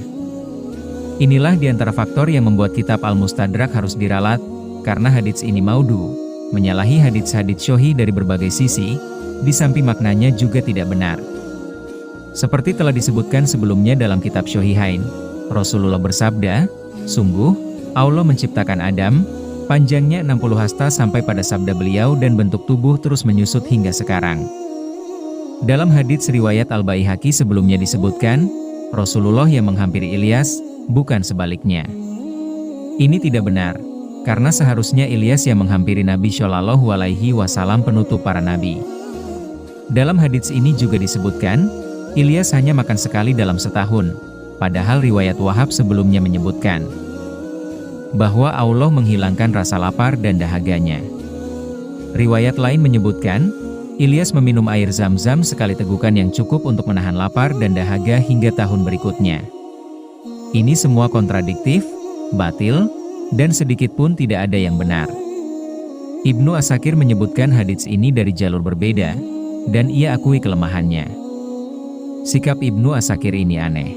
Inilah diantara faktor yang membuat kitab Al-Mustadrak harus diralat, karena hadits ini maudhu, menyalahi hadits-hadits sahih dari berbagai sisi, di samping maknanya juga tidak benar. Seperti telah disebutkan sebelumnya dalam kitab Syahihain, Rasulullah bersabda, "Sungguh, Allah menciptakan Adam, panjangnya 60 hasta sampai pada sabda beliau dan bentuk tubuh terus menyusut hingga sekarang." Dalam hadits riwayat Al-Baihaqi sebelumnya disebutkan, Rasulullah yang menghampiri Ilyas, bukan sebaliknya. Ini tidak benar, karena seharusnya Ilyas yang menghampiri Nabi Shallallahu Alaihi Wasallam penutup para nabi. Dalam hadits ini juga disebutkan, Ilyas hanya makan sekali dalam setahun, padahal riwayat Wahab sebelumnya menyebutkan bahwa Allah menghilangkan rasa lapar dan dahaganya. Riwayat lain menyebutkan, Ilyas meminum air zam-zam sekali tegukan yang cukup untuk menahan lapar dan dahaga hingga tahun berikutnya. Ini semua kontradiktif, batil, dan sedikit pun tidak ada yang benar. Ibnu Asakir menyebutkan hadits ini dari jalur berbeda, dan ia akui kelemahannya. Sikap Ibnu Asakir ini aneh.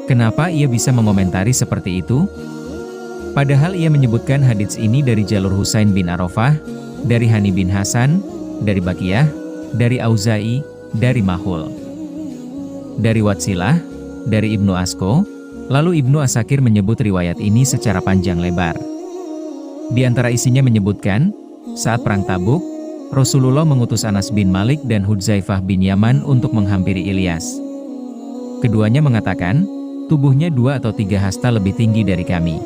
Kenapa ia bisa mengomentari seperti itu? Padahal ia menyebutkan hadits ini dari jalur Husain bin Arafah, dari Hani bin Hasan, dari Bakiyah, dari Auza'i, dari Mahul, dari Watsilah, dari Ibnu Asko. Lalu Ibnu Asakir menyebut riwayat ini secara panjang lebar. Di antara isinya menyebutkan, saat perang Tabuk, Rasulullah mengutus Anas bin Malik dan Hudzaifah bin Yaman untuk menghampiri Ilyas. Keduanya mengatakan, tubuhnya 2 atau 3 hasta lebih tinggi dari kami.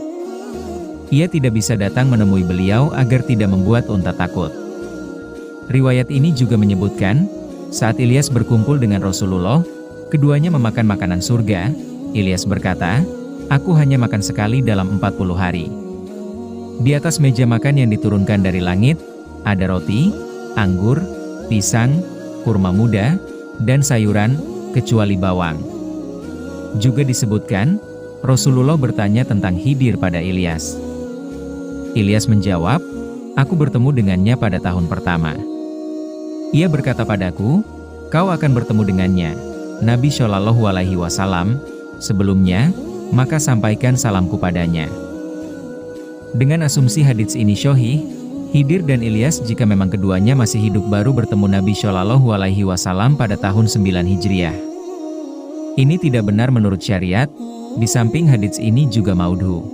Ia tidak bisa datang menemui beliau agar tidak membuat unta takut. Riwayat ini juga menyebutkan, saat Ilyas berkumpul dengan Rasulullah, keduanya memakan makanan surga. Ilyas berkata, "Aku hanya makan sekali dalam 40 hari. Di atas meja makan yang diturunkan dari langit, ada roti, anggur, pisang, kurma muda, dan sayuran, kecuali bawang." Juga disebutkan, Rasulullah bertanya tentang Khidir pada Ilyas. Ilyas menjawab, "Aku bertemu dengannya pada tahun pertama. Ia berkata padaku, 'Kau akan bertemu dengannya, Nabi Shallallahu Alaihi Wasallam, sebelumnya, maka sampaikan salamku padanya.'" Dengan asumsi hadits ini sahih, Khidir dan Ilyas jika memang keduanya masih hidup baru bertemu Nabi Shallallahu Alaihi Wasallam pada tahun 9 Hijriah. Ini tidak benar menurut syariat, di samping hadits ini juga maudhu.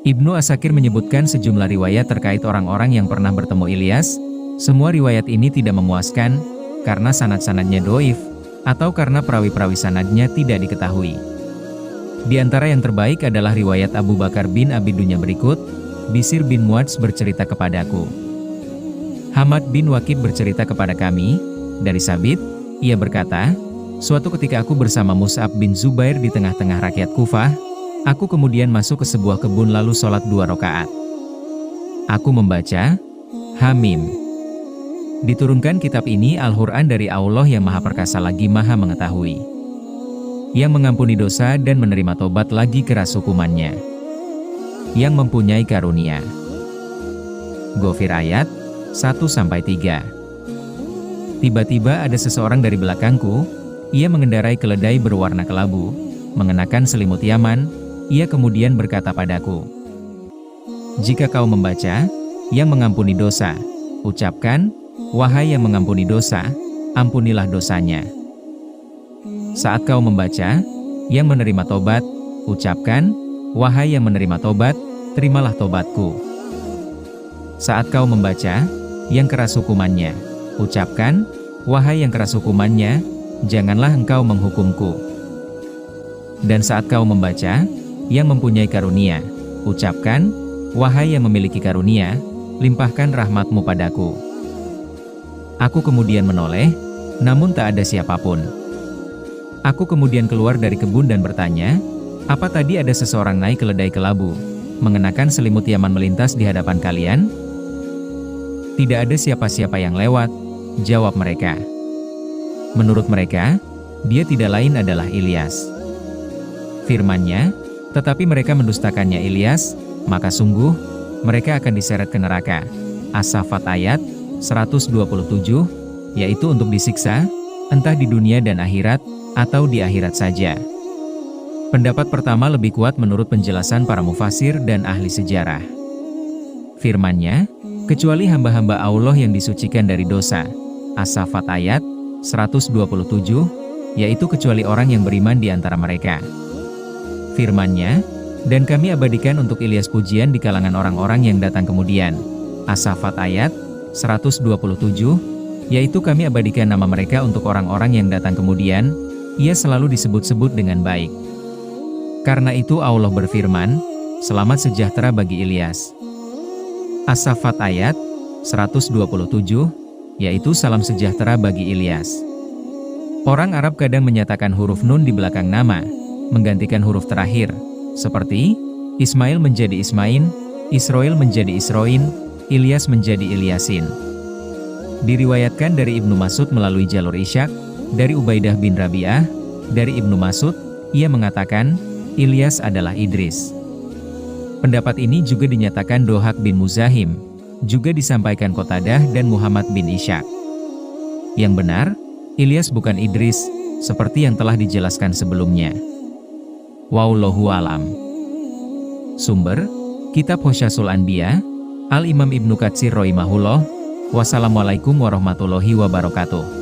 Ibnu Asakir menyebutkan sejumlah riwayat terkait orang-orang yang pernah bertemu Ilyas. Semua riwayat ini tidak memuaskan, karena sanad-sanadnya doif, atau karena perawi-perawi sanadnya tidak diketahui. Di antara yang terbaik adalah riwayat Abu Bakar bin Abi Dunya berikut, Bisir bin Muadz bercerita kepadaku. Hamad bin Waqid bercerita kepada kami, dari Sabit, ia berkata, "Suatu ketika aku bersama Mus'ab bin Zubair di tengah-tengah rakyat Kufah, aku kemudian masuk ke sebuah kebun lalu sholat 2 rakaat. Aku membaca, Hamim. Diturunkan kitab ini Al-Quran dari Allah yang Maha Perkasa lagi Maha Mengetahui, yang mengampuni dosa dan menerima tobat lagi keras hukumannya, yang mempunyai karunia." Ghafir ayat 1-3. Tiba-tiba ada seseorang dari belakangku, ia mengendarai keledai berwarna kelabu, mengenakan selimut Yaman, ia kemudian berkata padaku, "Jika kau membaca, yang mengampuni dosa, ucapkan, wahai yang mengampuni dosa, ampunilah dosanya. Saat kau membaca, yang menerima tobat, ucapkan, wahai yang menerima tobat, terimalah tobatku. Saat kau membaca, yang keras hukumannya, ucapkan, wahai yang keras hukumannya, janganlah engkau menghukumku. Dan saat kau membaca, yang mempunyai karunia, ucapkan, wahai yang memiliki karunia, limpahkan rahmatmu padaku." Aku kemudian menoleh, namun tak ada siapapun. Aku kemudian keluar dari kebun dan bertanya, "Apa tadi ada seseorang naik keledai kelabu, mengenakan selimut Yaman melintas di hadapan kalian?" "Tidak ada siapa-siapa yang lewat," jawab mereka. Menurut mereka, dia tidak lain adalah Ilyas. Firman-Nya, "Tetapi mereka mendustakannya Ilyas, maka sungguh, mereka akan diseret ke neraka." As-Saffat ayat 127, yaitu untuk disiksa, entah di dunia dan akhirat, atau di akhirat saja. Pendapat pertama lebih kuat menurut penjelasan para mufasir dan ahli sejarah. Firman-Nya, kecuali hamba-hamba Allah yang disucikan dari dosa. As-Saffat ayat 127, yaitu kecuali orang yang beriman di antara mereka. Firman-Nya, dan kami abadikan untuk Ilyas pujian di kalangan orang-orang yang datang kemudian. As-Saffat ayat 127, yaitu kami abadikan nama mereka untuk orang-orang yang datang kemudian, ia selalu disebut-sebut dengan baik. Karena itu Allah berfirman, selamat sejahtera bagi Ilyas. As-Saffat ayat 127, yaitu salam sejahtera bagi Ilyas. Orang Arab kadang menyatakan huruf nun di belakang nama, menggantikan huruf terakhir, seperti Ismail menjadi Ismain, Israel menjadi Isroin, Ilyas menjadi Ilyasin. Diriwayatkan dari Ibnu Mas'ud melalui jalur Ishaq, dari Ubaidah bin Rabi'ah, dari Ibnu Mas'ud, ia mengatakan, Ilyas adalah Idris. Pendapat ini juga dinyatakan Dohak bin Muzahim, juga disampaikan Qatadah dan Muhammad bin Ishaq. Yang benar, Ilyas bukan Idris, seperti yang telah dijelaskan sebelumnya. Wallahu alam. Sumber, Kitab Hosyasul Anbiya, Al-Imam Ibnu Katsir Rahimahullah. Wassalamualaikum warahmatullahi wabarakatuh.